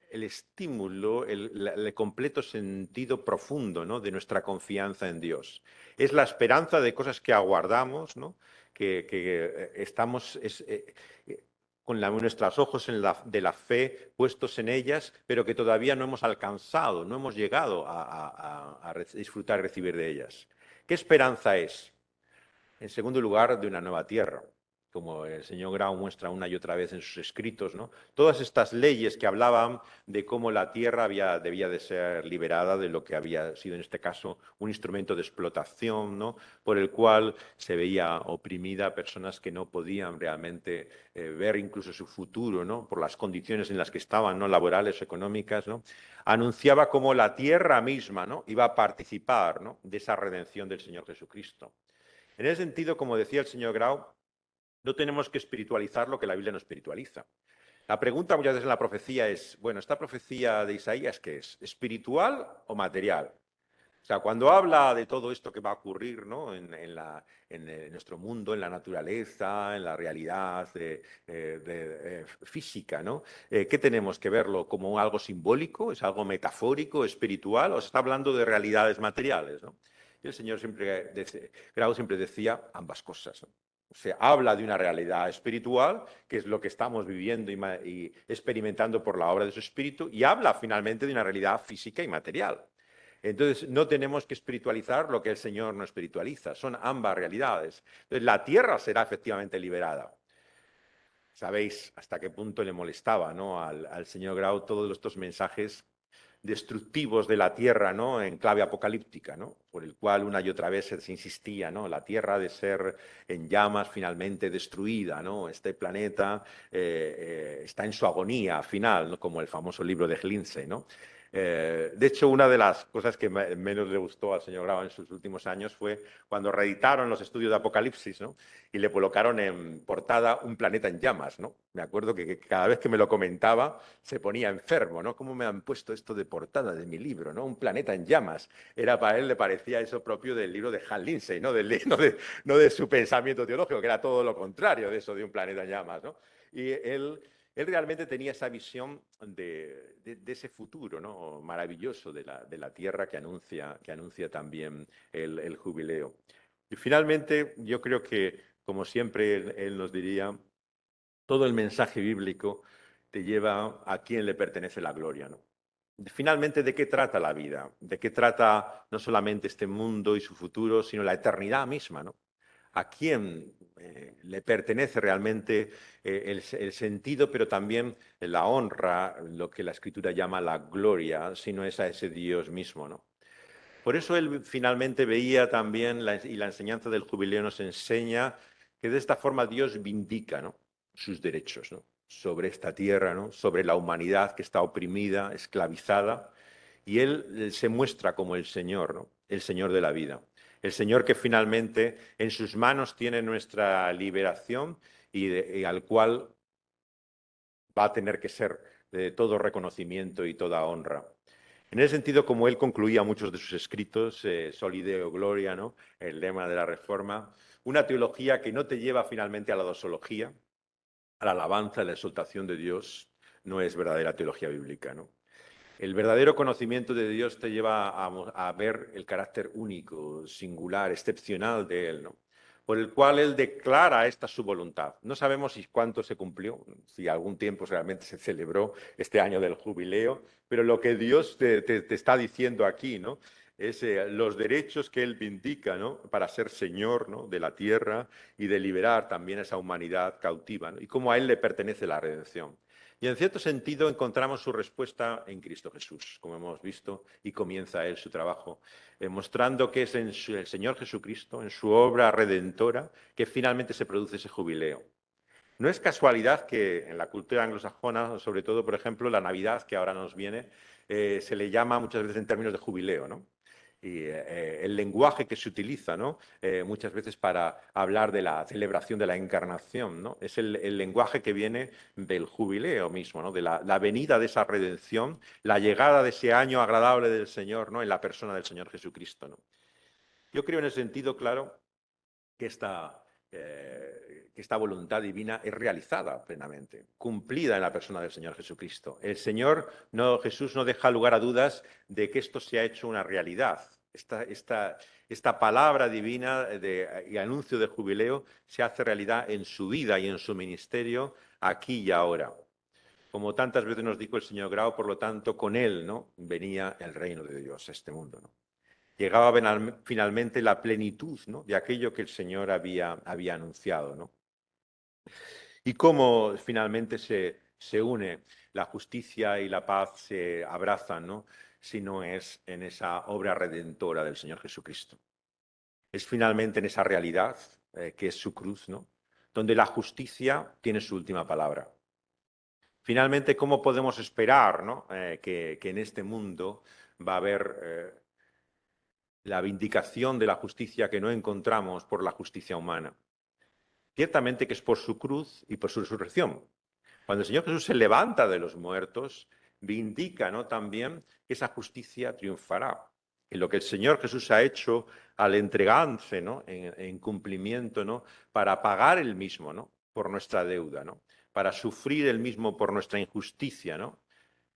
el estímulo, el completo sentido profundo, ¿no?, de nuestra confianza en Dios. Es la esperanza de cosas que aguardamos, ¿no?, que estamos con nuestros ojos de la fe puestos en ellas, pero que todavía no hemos alcanzado, no hemos llegado a disfrutar y recibir de ellas. ¿Qué esperanza es? En segundo lugar, de una nueva tierra, como el señor Grau muestra una y otra vez en sus escritos, ¿no? Todas estas leyes que hablaban de cómo la tierra debía de ser liberada de lo que había sido, en este caso, un instrumento de explotación, ¿no?, por el cual se veía oprimida a personas que no podían realmente ver incluso su futuro, ¿no?, por las condiciones en las que estaban, ¿no?, laborales, económicas, ¿no? Anunciaba cómo la tierra misma, ¿no?, iba a participar, ¿no?, de esa redención del Señor Jesucristo. En ese sentido, como decía el señor Grau, no tenemos que espiritualizar lo que la Biblia no espiritualiza. La pregunta muchas veces en la profecía es, bueno, ¿esta profecía de Isaías qué es? ¿Espiritual o material? O sea, cuando habla de todo esto que va a ocurrir, ¿no?, en nuestro mundo, en la naturaleza, en la realidad física, ¿no? ¿Qué tenemos que verlo como algo simbólico? ¿Es algo metafórico, espiritual? ¿O se está hablando de realidades materiales, ¿no? Y el señor Grau siempre decía ambas cosas, ¿no? O sea, habla de una realidad espiritual, que es lo que estamos viviendo y experimentando por la obra de su espíritu, y habla finalmente de una realidad física y material. Entonces, no tenemos que espiritualizar lo que el Señor no espiritualiza, son ambas realidades. Entonces, la tierra será efectivamente liberada. Sabéis hasta qué punto le molestaba, ¿no?, al señor Grau todos estos mensajes destructivos de la tierra, ¿no?, en clave apocalíptica, ¿no?, por el cual una y otra vez se insistía, ¿no?, la tierra ha de ser en llamas finalmente destruida, ¿no?, este planeta está en su agonía final, ¿no?, como el famoso libro de Lindsay, ¿no? De hecho, una de las cosas que menos le gustó al señor Grau en sus últimos años fue cuando reeditaron los estudios de Apocalipsis, ¿no?, y le colocaron en portada un planeta en llamas, ¿no? Me acuerdo que cada vez que me lo comentaba se ponía enfermo, ¿no? ¿Cómo me han puesto esto de portada de mi libro, ¿no? Un planeta en llamas. Para él le parecía eso propio del libro de Hal Lindsey, ¿no? No de su pensamiento teológico, que era todo lo contrario de eso de un planeta en llamas, ¿no? Y él realmente tenía esa visión de ese futuro, ¿no?, maravilloso de la tierra que anuncia también el jubileo. Y finalmente, yo creo que, como siempre él nos diría, todo el mensaje bíblico te lleva a quién le pertenece la gloria, ¿no? Finalmente, ¿de qué trata la vida? ¿De qué trata no solamente este mundo y su futuro, sino la eternidad misma, ¿no? ¿A quién le pertenece realmente el sentido, pero también la honra, lo que la Escritura llama la gloria, si no es a ese Dios mismo, ¿no? Por eso él finalmente veía también, y la enseñanza del jubileo nos enseña, que de esta forma Dios vindica, ¿no?, sus derechos, ¿no?, sobre esta tierra, ¿no?, sobre la humanidad que está oprimida, esclavizada, y él se muestra como el Señor, ¿no?, el Señor de la vida, el Señor que finalmente en sus manos tiene nuestra liberación y al cual va a tener que ser de todo reconocimiento y toda honra. En ese sentido, como él concluía muchos de sus escritos, Soli Deo Gloria, ¿no?, el lema de la Reforma, una teología que no te lleva finalmente a la doxología, a la alabanza, a la exaltación de Dios, no es verdadera teología bíblica, ¿no? El verdadero conocimiento de Dios te lleva a ver el carácter único, singular, excepcional de Él, ¿no?, por el cual Él declara esta su voluntad. No sabemos si cuánto se cumplió, si algún tiempo realmente se celebró este año del jubileo, pero lo que Dios te está diciendo aquí, ¿no?, es los derechos que Él vindica, ¿no?, para ser Señor, ¿no?, de la tierra y de liberar también a esa humanidad cautiva, ¿no?, y cómo a Él le pertenece la redención. Y en cierto sentido encontramos su respuesta en Cristo Jesús, como hemos visto, y comienza Él su trabajo, mostrando que es en el Señor Jesucristo, en su obra redentora, que finalmente se produce ese jubileo. No es casualidad que en la cultura anglosajona, sobre todo, por ejemplo, la Navidad que ahora nos viene, se le llama muchas veces en términos de jubileo, ¿no? el lenguaje que se utiliza, ¿no? Muchas veces para hablar de la celebración de la encarnación, ¿no? Es el lenguaje que viene del jubileo mismo, ¿no? De la venida de esa redención, la llegada de ese año agradable del Señor, ¿no? En la persona del Señor Jesucristo, ¿no? Yo creo en el sentido, claro, que esta voluntad divina es realizada plenamente, cumplida en la persona del Señor Jesucristo. Jesús no deja lugar a dudas de que esto se ha hecho una realidad. Esta palabra divina y anuncio de jubileo se hace realidad en su vida y en su ministerio aquí y ahora. Como tantas veces nos dijo el señor Grau, por lo tanto, con él, ¿no? Venía el reino de Dios a este mundo, ¿no? Llegaba finalmente la plenitud, ¿no? De aquello que el Señor había anunciado, ¿no? Y cómo finalmente se une la justicia y la paz, se abrazan, ¿no? Si no es en esa obra redentora del Señor Jesucristo. Es finalmente en esa realidad que es su cruz, ¿no? Donde la justicia tiene su última palabra. Finalmente, ¿cómo podemos esperar, ¿no? Que en este mundo va a haber la vindicación de la justicia que no encontramos por la justicia humana? Ciertamente que es por su cruz y por su resurrección. Cuando el Señor Jesús se levanta de los muertos, vindica, ¿no? También que esa justicia triunfará. En lo que el Señor Jesús ha hecho al entregarse, ¿no? en cumplimiento, ¿no? Para pagar el mismo, ¿no? Por nuestra deuda, ¿no? Para sufrir el mismo por nuestra injusticia, ¿no?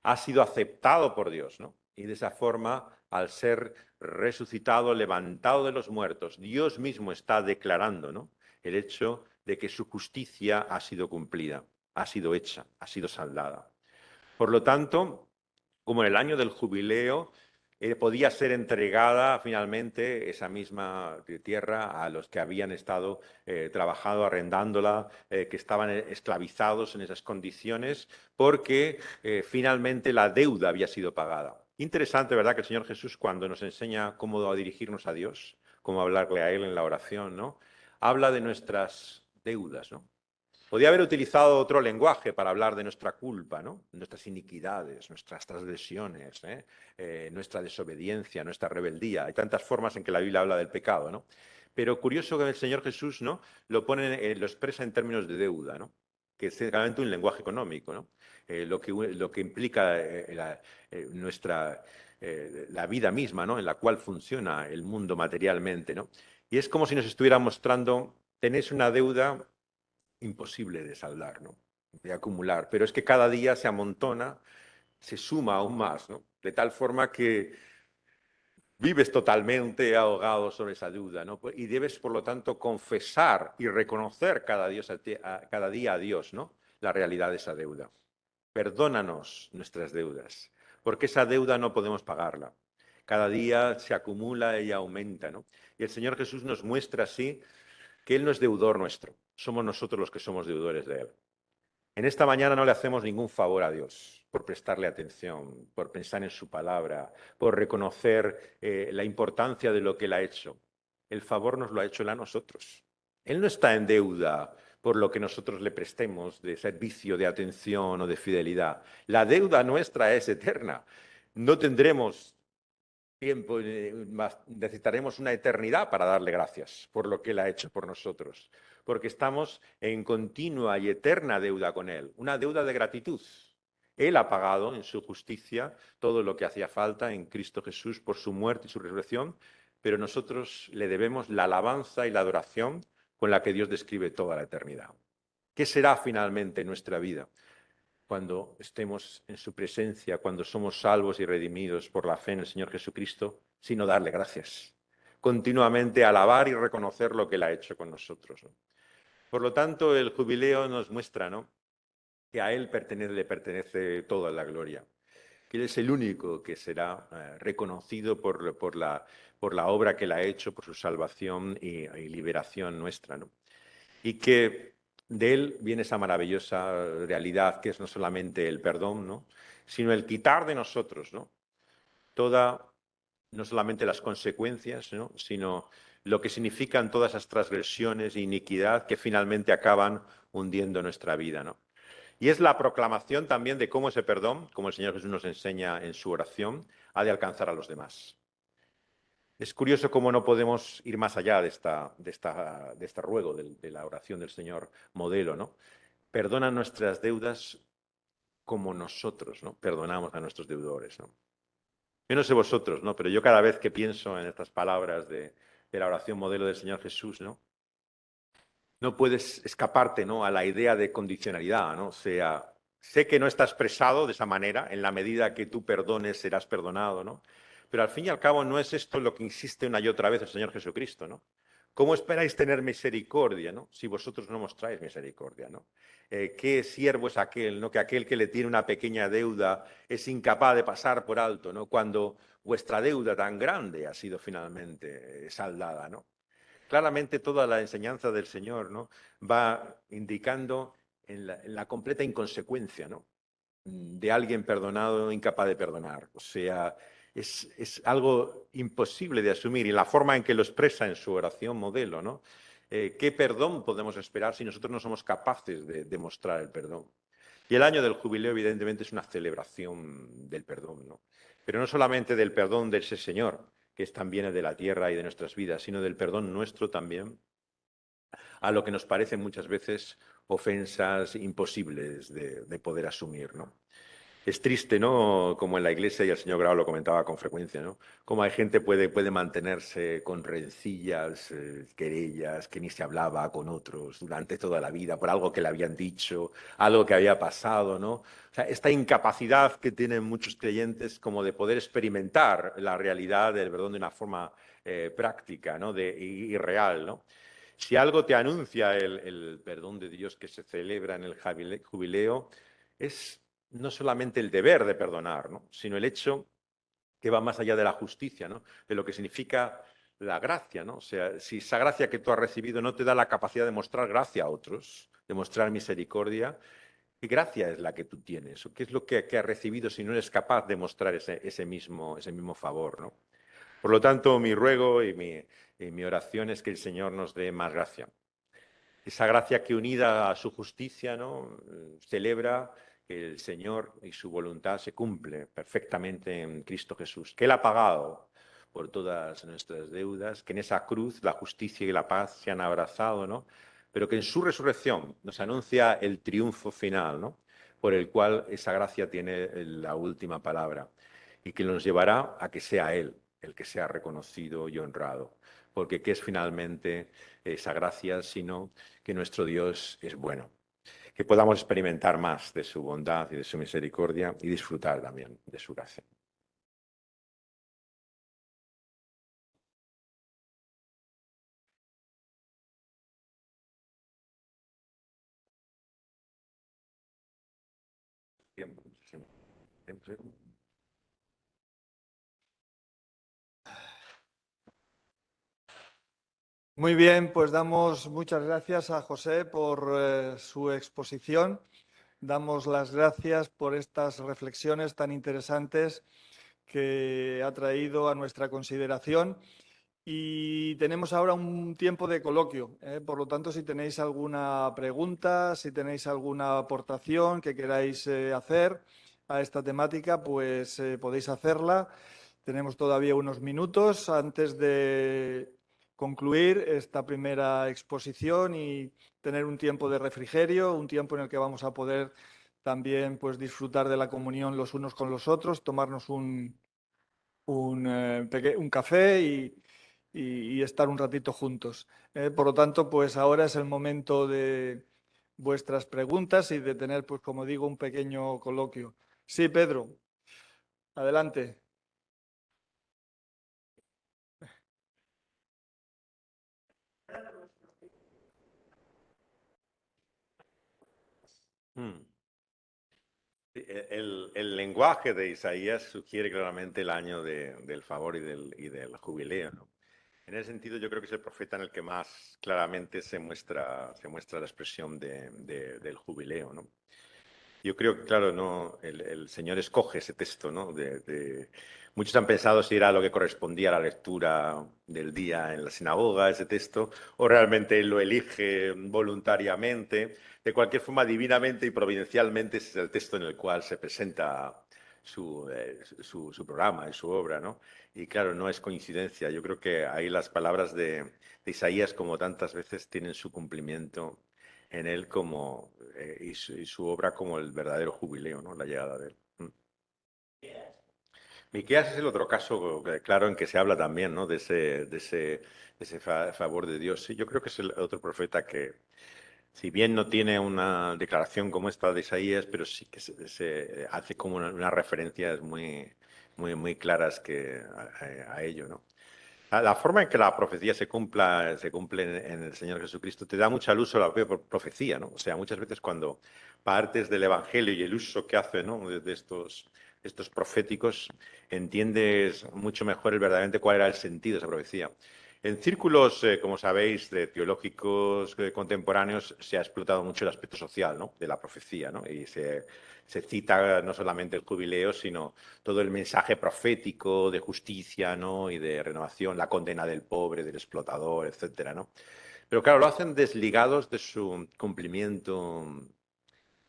Ha sido aceptado por Dios, ¿no? Y de esa forma, al ser resucitado, levantado de los muertos, Dios mismo está declarando, ¿no? El hecho de que su justicia ha sido cumplida, ha sido hecha, ha sido saldada. Por lo tanto, como en el año del jubileo, podía ser entregada finalmente esa misma tierra a los que habían estado trabajando, arrendándola, que estaban esclavizados en esas condiciones, porque finalmente la deuda había sido pagada. Interesante, ¿verdad?, que el Señor Jesús, cuando nos enseña cómo dirigirnos a Dios, cómo hablarle a Él en la oración, ¿no? Habla de nuestras deudas, ¿no? Podía haber utilizado otro lenguaje para hablar de nuestra culpa, ¿no? Nuestras iniquidades, nuestras transgresiones, nuestra desobediencia, nuestra rebeldía. Hay tantas formas en que la Biblia habla del pecado, ¿no? Pero curioso que el Señor Jesús, ¿no? Lo expresa en términos de deuda, ¿no? Que es claramente un lenguaje económico, ¿no? Lo que implica la vida misma, ¿no? En la cual funciona el mundo materialmente, ¿no? Y es como si nos estuviera mostrando, tenéis una deuda imposible de saldar, ¿no? De acumular, pero es que cada día se amontona, se suma aún más, ¿no? De tal forma que vives totalmente ahogado sobre esa deuda, ¿no? Y debes, por lo tanto, confesar y reconocer cada día a Dios, ¿no? La realidad de esa deuda. Perdónanos nuestras deudas, porque esa deuda no podemos pagarla. Cada día se acumula y aumenta, ¿no? Y el Señor Jesús nos muestra así que Él no es deudor nuestro, somos nosotros los que somos deudores de Él. En esta mañana no le hacemos ningún favor a Dios por prestarle atención, por pensar en su palabra, por reconocer la importancia de lo que Él ha hecho. El favor nos lo ha hecho Él a nosotros. Él no está en deuda por lo que nosotros le prestemos de servicio, de atención o de fidelidad. La deuda nuestra es eterna. No tendremos tiempo, necesitaremos una eternidad para darle gracias por lo que Él ha hecho por nosotros, porque estamos en continua y eterna deuda con Él, una deuda de gratitud. Él ha pagado en su justicia todo lo que hacía falta en Cristo Jesús por su muerte y su resurrección, pero nosotros le debemos la alabanza y la adoración con la que Dios describe toda la eternidad. ¿Qué será finalmente nuestra vida cuando estemos en su presencia, cuando somos salvos y redimidos por la fe en el Señor Jesucristo, sino darle gracias? Continuamente alabar y reconocer lo que Él ha hecho con nosotros, ¿no? Por lo tanto, el jubileo nos muestra, ¿no?, que a Él le pertenece toda la gloria, que Él es el único que será reconocido por la obra que Él ha hecho, por su salvación y liberación nuestra, ¿no? Y que de Él viene esa maravillosa realidad que es no solamente el perdón, ¿no?, sino el quitar de nosotros, ¿no?, no solamente las consecuencias, ¿no?, sino lo que significan todas esas transgresiones e iniquidad que finalmente acaban hundiendo nuestra vida, ¿no? Y es la proclamación también de cómo ese perdón, como el Señor Jesús nos enseña en su oración, ha de alcanzar a los demás. Es curioso cómo no podemos ir más allá de este ruego, de la oración del Señor modelo, ¿no? Perdona nuestras deudas como nosotros, ¿no? Perdonamos a nuestros deudores, ¿no? Yo no sé vosotros, ¿no? Pero yo cada vez que pienso en estas palabras de la oración modelo del Señor Jesús, ¿no? No puedes escaparte, ¿no? A la idea de condicionalidad, ¿no? O sea, sé que no está expresado de esa manera, en la medida que tú perdones serás perdonado, ¿no? Pero al fin y al cabo no es esto lo que insiste una y otra vez el Señor Jesucristo, ¿no? ¿Cómo esperáis tener misericordia, ¿no? Si vosotros no mostráis misericordia, ¿no? ¿Qué siervo es aquel, ¿no? Que aquel que le tiene una pequeña deuda es incapaz de pasar por alto, ¿no? Cuando vuestra deuda tan grande ha sido finalmente saldada, ¿no? Claramente toda la enseñanza del Señor, ¿no? Va indicando en la completa inconsecuencia, ¿no? De alguien perdonado incapaz de perdonar. O sea, es algo imposible de asumir y la forma en que lo expresa en su oración modelo, ¿no? ¿Qué perdón podemos esperar si nosotros no somos capaces de demostrar el perdón? Y el año del jubileo, evidentemente, es una celebración del perdón, ¿no? Pero no solamente del perdón de ese Señor, que es también el de la tierra y de nuestras vidas, sino del perdón nuestro también a lo que nos parecen muchas veces ofensas imposibles de poder asumir, ¿no? Es triste, ¿no? Como en la iglesia, y el señor Grau lo comentaba con frecuencia, ¿no? Cómo hay gente puede mantenerse con rencillas, querellas, que ni se hablaba con otros durante toda la vida por algo que le habían dicho, algo que había pasado, ¿no? O sea, esta incapacidad que tienen muchos creyentes como de poder experimentar la realidad del perdón de una forma práctica, ¿no? Y real, ¿no? Si algo te anuncia el perdón de Dios que se celebra en el jubileo, es no solamente el deber de perdonar, ¿no? Sino el hecho que va más allá de la justicia, ¿no? De lo que significa la gracia, ¿no? O sea, si esa gracia que tú has recibido no te da la capacidad de mostrar gracia a otros, de mostrar misericordia, ¿qué gracia es la que tú tienes? ¿O qué es lo que has recibido si no eres capaz de mostrar ese mismo favor, ¿no? Por lo tanto, mi ruego y mi oración es que el Señor nos dé más gracia. Esa gracia que unida a su justicia, ¿no? Celebra que el Señor y su voluntad se cumple perfectamente en Cristo Jesús, que Él ha pagado por todas nuestras deudas, que en esa cruz la justicia y la paz se han abrazado, ¿no? Pero que en su resurrección nos anuncia el triunfo final, ¿no? Por el cual esa gracia tiene la última palabra y que nos llevará a que sea Él el que sea reconocido y honrado. Porque ¿qué es finalmente esa gracia sino que nuestro Dios es bueno? Que podamos experimentar más de su bondad y de su misericordia y disfrutar también de su gracia. Tiempo, sí. Muy bien, pues damos muchas gracias a José por su exposición. Damos las gracias por estas reflexiones tan interesantes que ha traído a nuestra consideración. Y tenemos ahora un tiempo de coloquio. Por lo tanto, si tenéis alguna pregunta, si tenéis alguna aportación que queráis hacer a esta temática, pues podéis hacerla. Tenemos todavía unos minutos antes de concluir esta primera exposición y tener un tiempo de refrigerio, un tiempo en el que vamos a poder también pues, disfrutar de la comunión los unos con los otros, tomarnos un café y estar un ratito juntos. Por lo tanto, pues ahora es el momento de vuestras preguntas y de tener, pues como digo, un pequeño coloquio. Sí, Pedro, adelante. Mm. El lenguaje de Isaías sugiere claramente el año del favor y del jubileo, ¿no? En ese sentido, yo creo que es el profeta en el que más claramente se muestra la expresión del jubileo, ¿no? Yo creo que, claro, no, el Señor escoge ese texto, ¿no? Muchos han pensado si era lo que correspondía a la lectura del día en la sinagoga, ese texto, o realmente Él lo elige voluntariamente. De cualquier forma, divinamente y providencialmente, ese es el texto en el cual se presenta su programa y su obra, ¿no? Y claro, no es coincidencia. Yo creo que ahí las palabras de Isaías, como tantas veces, tienen su cumplimiento en él como, y su obra como el verdadero jubileo, ¿no? La llegada de él. Miqueas es el otro caso, claro, en que se habla también, ¿no? De ese favor de Dios. Sí, yo creo que es el otro profeta que, si bien no tiene una declaración como esta de Isaías, pero sí que se hace como unas referencias muy claras a ello, ¿no? La forma en que la profecía se cumple en el Señor Jesucristo te da mucha luz sobre la propia profecía, ¿no? O sea, muchas veces cuando partes del Evangelio y el uso que hace, ¿no? de estos proféticos, entiendes mucho mejor verdaderamente cuál era el sentido de esa profecía. En círculos, como sabéis, de teológicos contemporáneos, se ha explotado mucho el aspecto social, ¿no? de la profecía, ¿no? Y se cita no solamente el jubileo, sino todo el mensaje profético de justicia, ¿no? y de renovación, la condena del pobre, del explotador, etcétera, ¿no? Pero claro, lo hacen desligados de su cumplimiento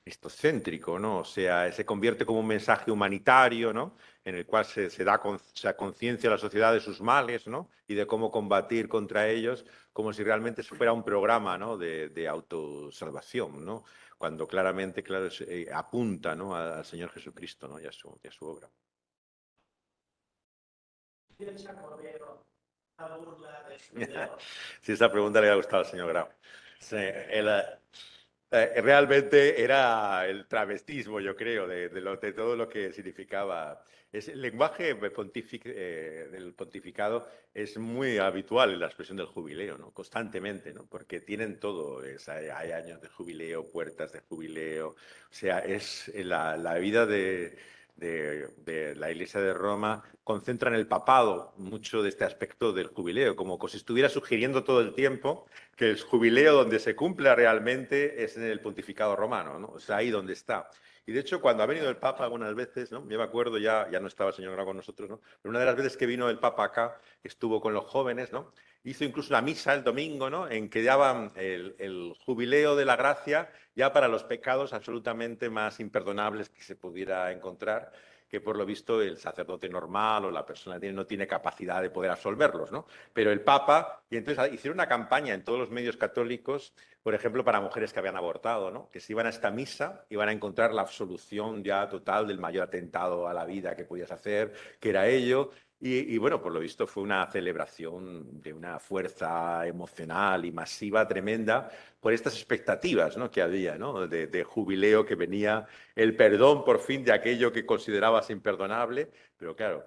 cristocéntrico, ¿no? O sea, se convierte como un mensaje humanitario, ¿no? En el cual se da se conciencia a la sociedad de sus males, ¿no? Y de cómo combatir contra ellos, como si realmente fuera un programa, ¿no? de autosalvación, ¿no? Cuando claramente, claro, apunta, ¿no? al Señor Jesucristo, ¿no? y a su obra. Sí, esa pregunta le ha gustado al señor Grau. Sí, realmente era el travestismo, yo creo, de todo lo que significaba. El lenguaje del pontificado es muy habitual en la expresión del jubileo, ¿no? Constantemente, ¿no? Porque tienen todo. Hay años de jubileo, puertas de jubileo. O sea, es la vida de la Iglesia de Roma concentra en el papado mucho de este aspecto del jubileo, como si estuviera sugiriendo todo el tiempo que el jubileo donde se cumpla realmente es en el pontificado romano, ¿no? O sea, ahí donde está. Y de hecho, cuando ha venido el Papa algunas veces, ¿no? Yo me acuerdo, ya no estaba el señor Grau con nosotros, ¿no? Pero una de las veces que vino el Papa acá, estuvo con los jóvenes, ¿no? Hizo incluso una misa el domingo, ¿no? En que daban el jubileo de la gracia ya para los pecados absolutamente más imperdonables que se pudiera encontrar, que por lo visto el sacerdote normal o la persona no tiene capacidad de poder absolverlos, ¿no? Pero el Papa, y entonces hicieron una campaña en todos los medios católicos, por ejemplo, para mujeres que habían abortado, ¿no? Que si iban a esta misa iban a encontrar la absolución ya total del mayor atentado a la vida que podías hacer, que era ello. Y bueno, por lo visto fue una celebración de una fuerza emocional y masiva tremenda por estas expectativas, ¿no? que había, ¿no? de jubileo que venía, el perdón por fin de aquello que considerabas imperdonable, pero claro,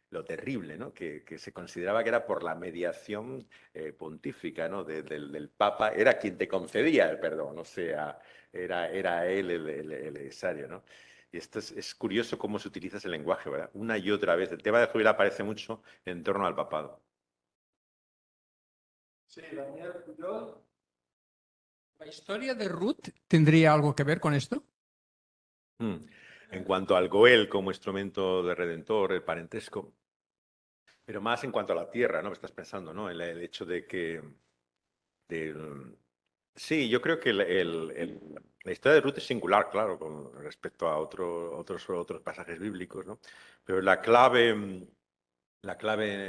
lo terrible, ¿no? que se consideraba que era por la mediación pontífica, ¿no? del Papa, era quien te concedía el perdón, o sea, era él el necesario, ¿no? Y esto es curioso cómo se utiliza ese lenguaje, ¿verdad? Una y otra vez. El tema de jubilar aparece mucho en torno al papado. Sí, Daniel Puyol. ¿La historia de Ruth tendría algo que ver con esto? Mm. En cuanto al Goel como instrumento de redentor, el parentesco, pero más en cuanto a la tierra, ¿no? Estás pensando, ¿no? El hecho de que... Sí, yo creo que la historia de Ruth es singular, claro, con respecto a otros pasajes bíblicos, ¿no? Pero la clave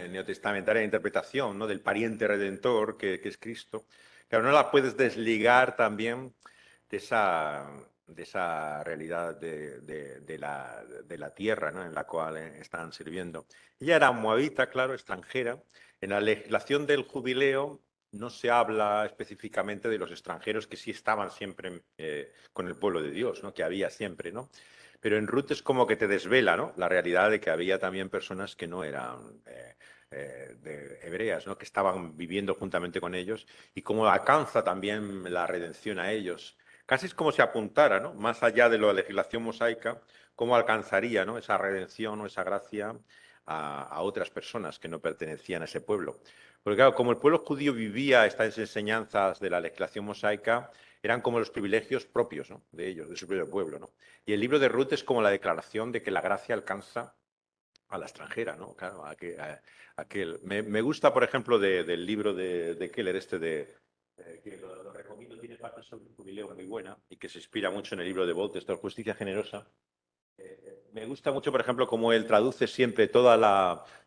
neotestamentaria de interpretación, ¿no? del pariente redentor que es Cristo, claro, no la puedes desligar también de esa realidad de la tierra, ¿no? en la cual están sirviendo. Ella era moabita, claro, extranjera. En la legislación del jubileo no se habla específicamente de los extranjeros que sí estaban siempre con el pueblo de Dios, ¿no? que había siempre, ¿no? Pero en Ruth es como que te desvela, ¿no? La realidad de que había también personas que no eran hebreas, ¿no? Que estaban viviendo juntamente con ellos y cómo alcanza también la redención a ellos. Casi es como si apuntara, ¿no? Más allá de la legislación mosaica, cómo alcanzaría, ¿no? esa redención o esa gracia a otras personas que no pertenecían a ese pueblo. Porque claro, como el pueblo judío vivía estas enseñanzas de la legislación mosaica, eran como los privilegios propios, ¿no? de ellos, de su propio pueblo, ¿no? Y el libro de Ruth es como la declaración de que la gracia alcanza a la extranjera, ¿no? Claro, aquel. Me gusta, por ejemplo, del libro de Keller, que lo recomiendo, tiene partes sobre el jubileo muy buena y que se inspira mucho en el libro de Voltaire, Justicia Generosa, Me gusta mucho, por ejemplo, cómo él traduce siempre todas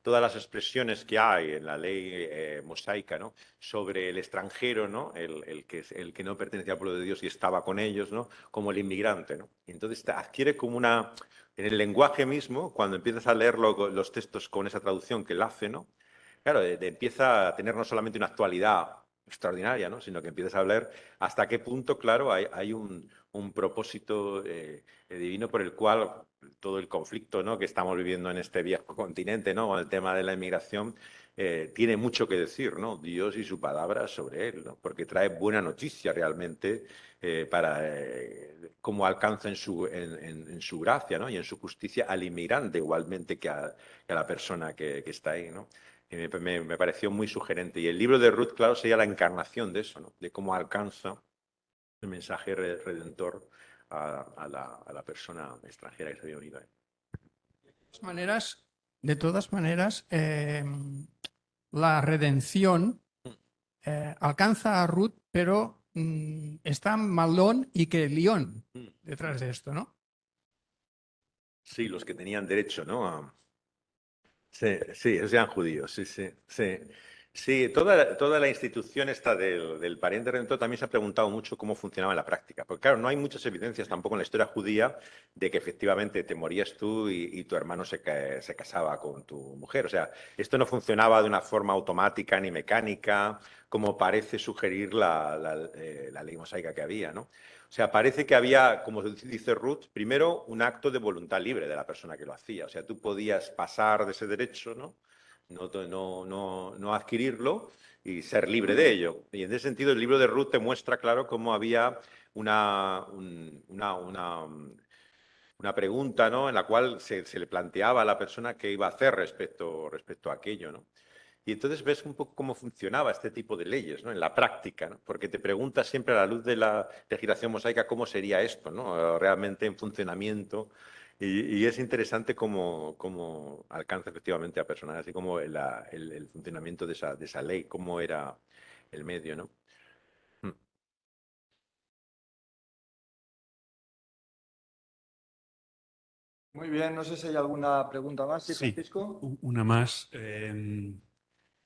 las expresiones que hay en la ley mosaica, ¿no? Sobre el extranjero, ¿no? El que no pertenecía al pueblo de Dios y estaba con ellos, ¿no? Como el inmigrante, ¿no? Y entonces adquiere como una... En el lenguaje mismo, cuando empiezas a leer los textos con esa traducción que él hace, ¿no? Claro, empieza a tener no solamente una actualidad extraordinaria, ¿no? Sino que empiezas a hablar hasta qué punto, claro, hay un propósito divino por el cual todo el conflicto, ¿no? Que estamos viviendo en este viejo continente, ¿no? Con el tema de la inmigración, tiene mucho que decir, ¿no? Dios y su palabra sobre él, ¿no? Porque trae buena noticia realmente para cómo alcanza en su gracia, ¿no? Y en su justicia al inmigrante igualmente que a la persona que está ahí, ¿no? Me pareció muy sugerente. Y el libro de Ruth, claro, sería la encarnación de eso, ¿no? De cómo alcanza el mensaje redentor a la persona extranjera que se había unido a él. De todas maneras, la redención alcanza a Ruth, pero está Malón y que León detrás de esto, ¿no? Sí, los que tenían derecho, ¿no? Sí, sí, eran judíos, sí, sí, sí. Sí, toda la institución esta del pariente redentor también se ha preguntado mucho cómo funcionaba en la práctica. Porque claro, no hay muchas evidencias tampoco en la historia judía de que efectivamente te morías tú y tu hermano se casaba con tu mujer. O sea, esto no funcionaba de una forma automática ni mecánica, como parece sugerir la ley mosaica que había, ¿no? O sea, parece que había, como dice Ruth, primero un acto de voluntad libre de la persona que lo hacía. O sea, tú podías pasar de ese derecho, ¿no? No adquirirlo y ser libre de ello. Y en ese sentido, el libro de Ruth te muestra, claro, cómo había una pregunta, ¿no? En la cual se le planteaba a la persona qué iba a hacer respecto a aquello, ¿no? Y entonces ves un poco cómo funcionaba este tipo de leyes, ¿no? En la práctica, ¿no? Porque te preguntas siempre a la luz de la legislación mosaica cómo sería esto, ¿no? Realmente en funcionamiento. Y es interesante cómo alcanza efectivamente a personas, así como el funcionamiento de esa ley, cómo era el medio, ¿no? Mm. Muy bien, no sé si hay alguna pregunta más, ¿sí, Sí, Francisco? una más.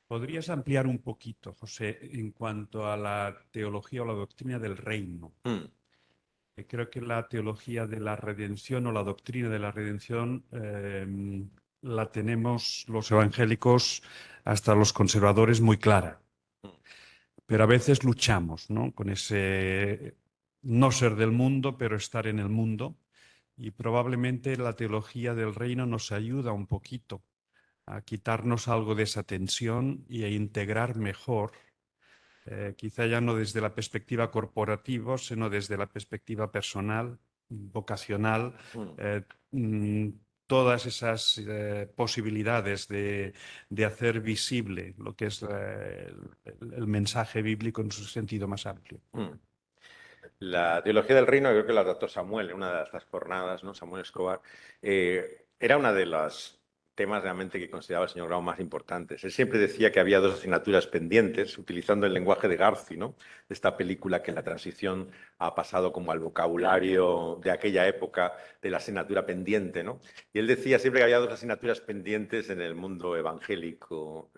¿Podrías ampliar un poquito, José, en cuanto a la teología o la doctrina del reino? Mm. Creo que la teología de la redención o la doctrina de la redención la tenemos los evangélicos hasta los conservadores muy clara. Pero a veces luchamos, ¿no? Con ese no ser del mundo, pero estar en el mundo. Y probablemente la teología del reino nos ayuda un poquito a quitarnos algo de esa tensión y a integrar mejor, quizá ya no desde la perspectiva corporativa, sino desde la perspectiva personal, vocacional, Mm. eh, mm, todas esas posibilidades de hacer visible lo que es el mensaje bíblico en su sentido más amplio. Mm. La teología del reino, creo que la trató Samuel en una de estas jornadas, ¿no? Samuel Escobar. Era una de los temas realmente que consideraba el señor Grau más importantes. Él siempre decía que había dos asignaturas pendientes, utilizando el lenguaje de Garci, ¿no? De esta película que en la transición ha pasado como al vocabulario de aquella época de la asignatura pendiente, ¿no? Y él decía siempre que había dos asignaturas pendientes en el mundo evangélico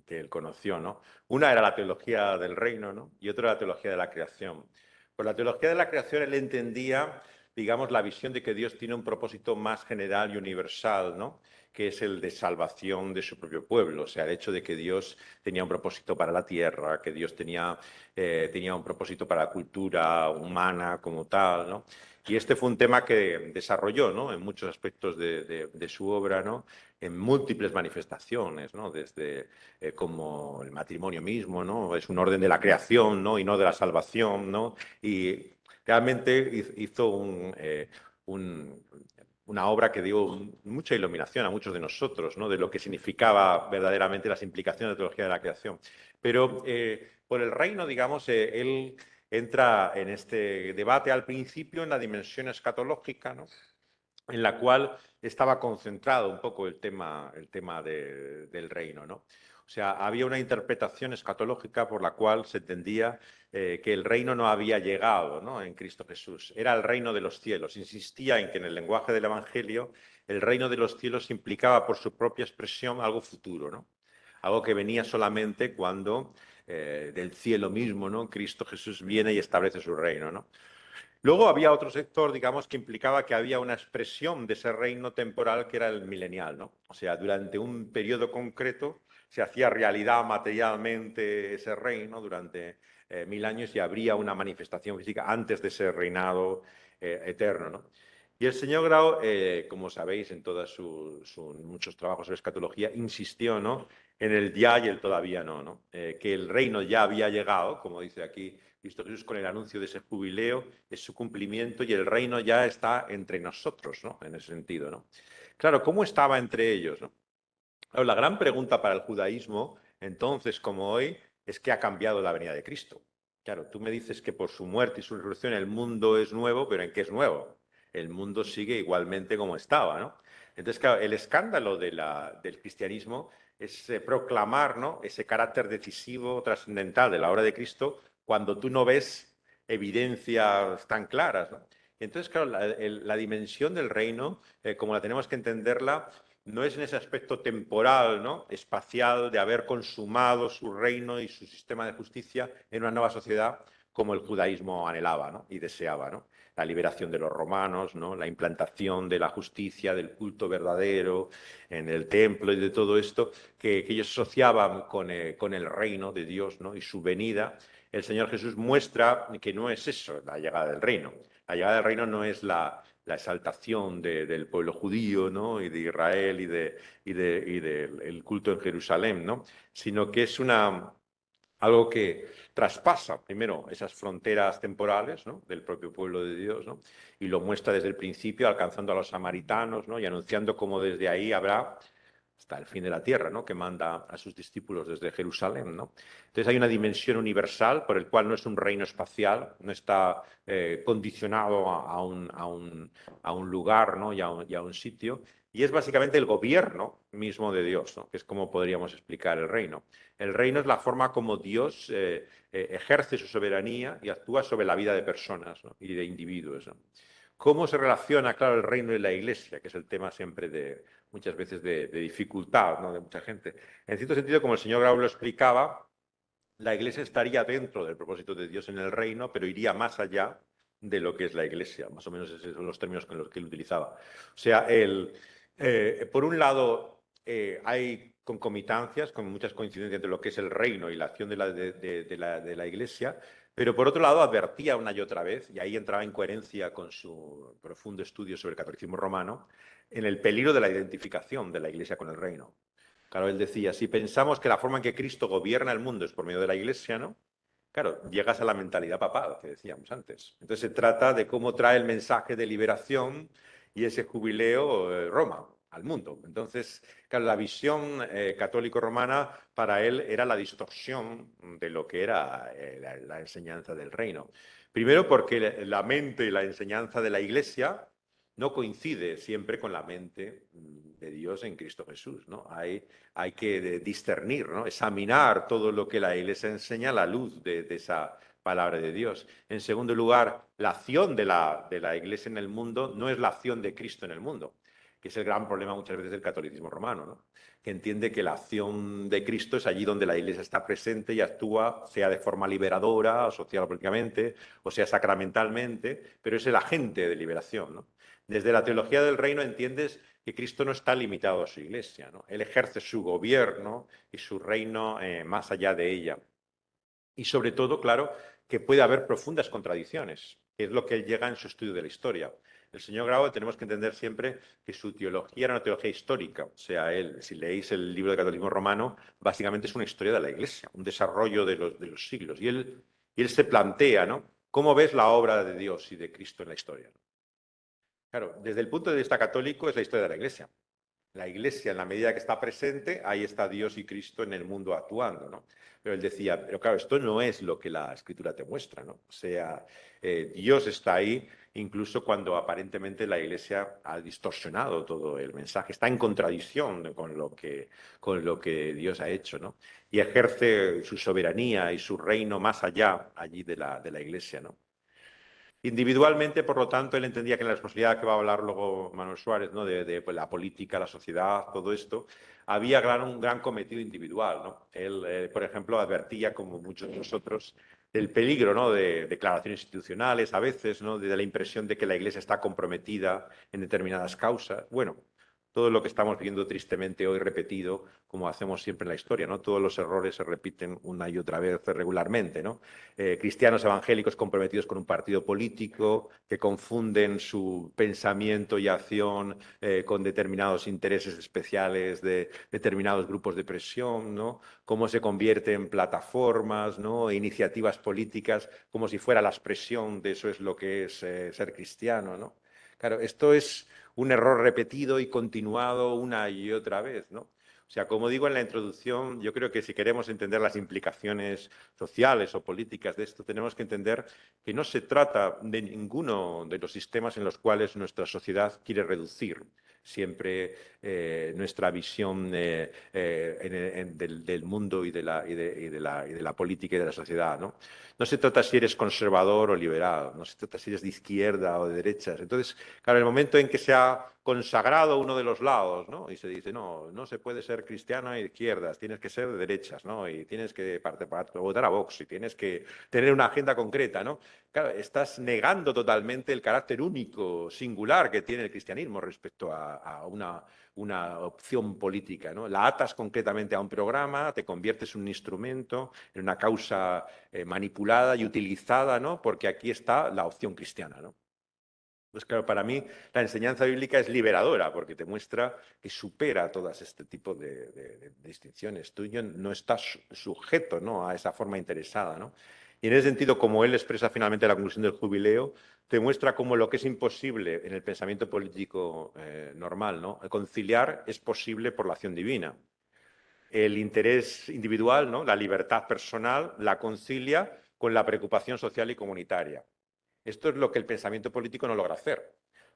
que él conoció, ¿no? Una era la teología del reino, ¿no? Y otra la teología de la creación. Por la teología de la creación él entendía, digamos, la visión de que Dios tiene un propósito más general y universal, ¿no? Que es el de salvación de su propio pueblo. O sea, el hecho de que Dios tenía un propósito para la tierra, que Dios tenía un propósito para la cultura humana como tal, ¿no? Y este fue un tema que desarrolló, ¿no? En muchos aspectos de su obra, ¿no? En múltiples manifestaciones, ¿no? Desde como el matrimonio mismo, ¿no? Es un orden de la creación, ¿no? Y no de la salvación, ¿no? Y realmente hizo una obra que dio mucha iluminación a muchos de nosotros, ¿no? De lo que significaba verdaderamente las implicaciones de la teología de la creación. Pero por el reino, digamos, él entra en este debate al principio en la dimensión escatológica, ¿no? En la cual estaba concentrado un poco el tema del reino, ¿no? O sea, había una interpretación escatológica por la cual se entendía que el reino no había llegado, ¿no?, en Cristo Jesús. Era el reino de los cielos. Insistía en que en el lenguaje del Evangelio el reino de los cielos implicaba por su propia expresión algo futuro, ¿no? Algo que venía solamente cuando del cielo mismo, ¿no?, Cristo Jesús viene y establece su reino, ¿no? Luego había otro sector, digamos, que implicaba que había una expresión de ese reino temporal que era el milenial, ¿no? O sea, durante un periodo concreto se hacía realidad materialmente ese reino durante 1000 años y habría una manifestación física antes de ese reinado eterno, ¿no? Y el señor Grau, como sabéis, en todos muchos trabajos sobre escatología, insistió, ¿no?, en el ya y el todavía no, ¿no? Que el reino ya había llegado, como dice aquí Cristo Jesús, con el anuncio de ese jubileo, es su cumplimiento y el reino ya está entre nosotros, ¿no?, en ese sentido, ¿no? Claro, ¿cómo estaba entre ellos, no? Claro, la gran pregunta para el judaísmo, entonces como hoy, es qué ha cambiado la venida de Cristo. Claro, tú me dices que por su muerte y su resurrección el mundo es nuevo, pero ¿en qué es nuevo? El mundo sigue igualmente como estaba, ¿no? Entonces, claro, el escándalo del cristianismo es proclamar, ¿no?, ese carácter decisivo, trascendental de la obra de Cristo cuando tú no ves evidencias tan claras, ¿no? Entonces, claro, la dimensión del reino, como la tenemos que entenderla, no es en ese aspecto temporal, ¿no?, espacial, de haber consumado su reino y su sistema de justicia en una nueva sociedad como el judaísmo anhelaba, ¿no?, y deseaba, ¿no? La liberación de los romanos, ¿no?, la implantación de la justicia, del culto verdadero en el templo y de todo esto que ellos asociaban con el reino de Dios, ¿no?, y su venida. El Señor Jesús muestra que no es eso la llegada del reino. La llegada del reino no es la exaltación del pueblo judío, ¿no?, y de Israel y del culto en Jerusalén, ¿no?, sino que es algo que traspasa primero esas fronteras temporales, ¿no?, del propio pueblo de Dios, ¿no?, y lo muestra desde el principio alcanzando a los samaritanos, ¿no?, y anunciando cómo desde ahí habrá hasta el fin de la tierra, ¿no?, que manda a sus discípulos desde Jerusalén, ¿no? Entonces hay una dimensión universal por el cual no es un reino espacial, no está condicionado a un lugar, ¿no?, y a un sitio, y es básicamente el gobierno mismo de Dios, ¿no?, que es como podríamos explicar el reino. El reino es la forma como Dios ejerce su soberanía y actúa sobre la vida de personas, ¿no?, y de individuos, ¿no? ¿Cómo se relaciona, claro, el reino y la iglesia? Que es el tema siempre muchas veces de dificultad, ¿no?, de mucha gente. En cierto sentido, como el señor Grau lo explicaba, la iglesia estaría dentro del propósito de Dios en el reino, pero iría más allá de lo que es la iglesia. Más o menos esos son los términos con los que él utilizaba. O sea, por un lado, hay concomitancias, con muchas coincidencias entre lo que es el reino y la acción de la iglesia, pero por otro lado advertía una y otra vez, y ahí entraba en coherencia con su profundo estudio sobre el catolicismo romano, en el peligro de la identificación de la iglesia con el reino. Claro, él decía, si pensamos que la forma en que Cristo gobierna el mundo es por medio de la iglesia, ¿no?, claro, llegas a la mentalidad papal, que decíamos antes. Entonces se trata de cómo trae el mensaje de liberación y ese jubileo Roma al mundo. Entonces, claro, la visión católico-romana para él era la distorsión de lo que era la enseñanza del reino. Primero porque la mente y la enseñanza de la iglesia no coincide siempre con la mente de Dios en Cristo Jesús, ¿no? Hay que discernir, ¿no?, examinar todo lo que la Iglesia enseña a la luz de esa palabra de Dios. En segundo lugar, la acción de la Iglesia en el mundo no es la acción de Cristo en el mundo, que es el gran problema muchas veces del catolicismo romano, ¿no?, que entiende que la acción de Cristo es allí donde la Iglesia está presente y actúa, sea de forma liberadora, social o políticamente, o sea sacramentalmente, pero es el agente de liberación, ¿no? Desde la teología del reino entiendes que Cristo no está limitado a su iglesia, ¿no? Él ejerce su gobierno y su reino más allá de ella. Y sobre todo, claro, que puede haber profundas contradicciones, que es lo que él llega en su estudio de la historia. El señor Grau tenemos que entender siempre que su teología era una teología histórica. O sea, él, si leéis el libro del Catolicismo Romano, básicamente es una historia de la Iglesia, un desarrollo de los siglos. Y él se plantea, ¿no?, ¿cómo ves la obra de Dios y de Cristo en la historia? Claro, desde el punto de vista católico es la historia de la Iglesia. La Iglesia, en la medida que está presente, ahí está Dios y Cristo en el mundo actuando, ¿no? Pero él decía, pero claro, esto no es lo que la Escritura te muestra, ¿no? O sea, Dios está ahí incluso cuando aparentemente la Iglesia ha distorsionado todo el mensaje, está en contradicción con lo que Dios ha hecho, ¿no? Y ejerce su soberanía y su reino más allá allí de la Iglesia, ¿no? Individualmente, por lo tanto, él entendía que en la responsabilidad que va a hablar luego Manuel Suárez, ¿no? de pues, la política, la sociedad, todo esto, había un gran cometido individual, ¿no? Él, por ejemplo, advertía, como muchos de nosotros, del peligro, ¿no? de declaraciones institucionales a veces, ¿no? de la impresión de que la Iglesia está comprometida en determinadas causas. Bueno, todo lo que estamos viendo tristemente hoy repetido, como hacemos siempre en la historia, ¿no? Todos los errores se repiten una y otra vez regularmente, ¿no? Cristianos evangélicos comprometidos con un partido político, que confunden su pensamiento y acción con determinados intereses especiales de determinados grupos de presión, ¿no? Cómo se convierte en plataformas, ¿no? E iniciativas políticas, como si fuera la expresión de eso es lo que es ser cristiano, ¿no? Claro, esto es un error repetido y continuado una y otra vez, ¿no? O sea, como digo en la introducción, yo creo que si queremos entender las implicaciones sociales o políticas de esto, tenemos que entender que no se trata de ninguno de los sistemas en los cuales nuestra sociedad quiere reducir siempre nuestra visión del mundo y de la política y de la sociedad, ¿no? No se trata si eres conservador o liberal, no se trata si eres de izquierda o de derechas. Entonces, claro, el momento en que se ha consagrado uno de los lados, ¿no? Y se dice, no, no se puede ser cristiano de izquierdas, tienes que ser de derechas, ¿no? Y tienes que votar a Vox y tienes que tener una agenda concreta, ¿no? Claro, estás negando totalmente el carácter único, singular que tiene el cristianismo respecto a una opción política, ¿no? La atas concretamente a un programa, te conviertes en un instrumento, en una causa manipulada y utilizada, ¿no? Porque aquí está la opción cristiana, ¿no? Pues claro, para mí la enseñanza bíblica es liberadora porque te muestra que supera todas este tipo de distinciones. Tú no estás sujeto, ¿no? A esa forma interesada, ¿no? Y en ese sentido, como él expresa finalmente la conclusión del jubileo, te muestra cómo lo que es imposible en el pensamiento político normal, ¿no? El conciliar es posible por la acción divina. El interés individual, ¿no? La libertad personal, la concilia con la preocupación social y comunitaria. Esto es lo que el pensamiento político no logra hacer.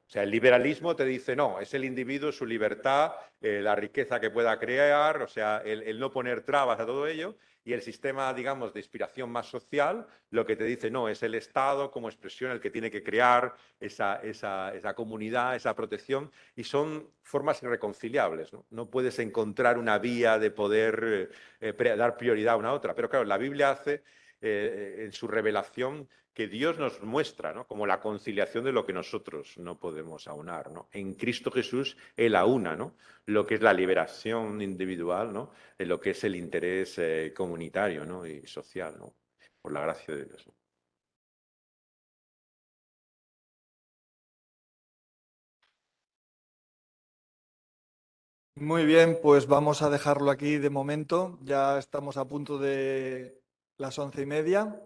O sea, el liberalismo te dice, no, es el individuo, su libertad, la riqueza que pueda crear, o sea, el no poner trabas a todo ello. Y el sistema, digamos, de inspiración más social, lo que te dice, no, es el Estado como expresión el que tiene que crear esa comunidad, esa protección. Y son formas irreconciliables, ¿no? No puedes encontrar una vía de poder dar prioridad a una otra. Pero claro, la Biblia hace en su revelación que Dios nos muestra, ¿no? Como la conciliación de lo que nosotros no podemos aunar, ¿no? En Cristo Jesús Él aúna, ¿no? Lo que es la liberación individual, ¿no? De lo que es el interés comunitario, ¿no? Y social, ¿no? Por la gracia de Dios. Muy bien, pues vamos a dejarlo aquí de momento. Ya estamos a punto de las 11:30.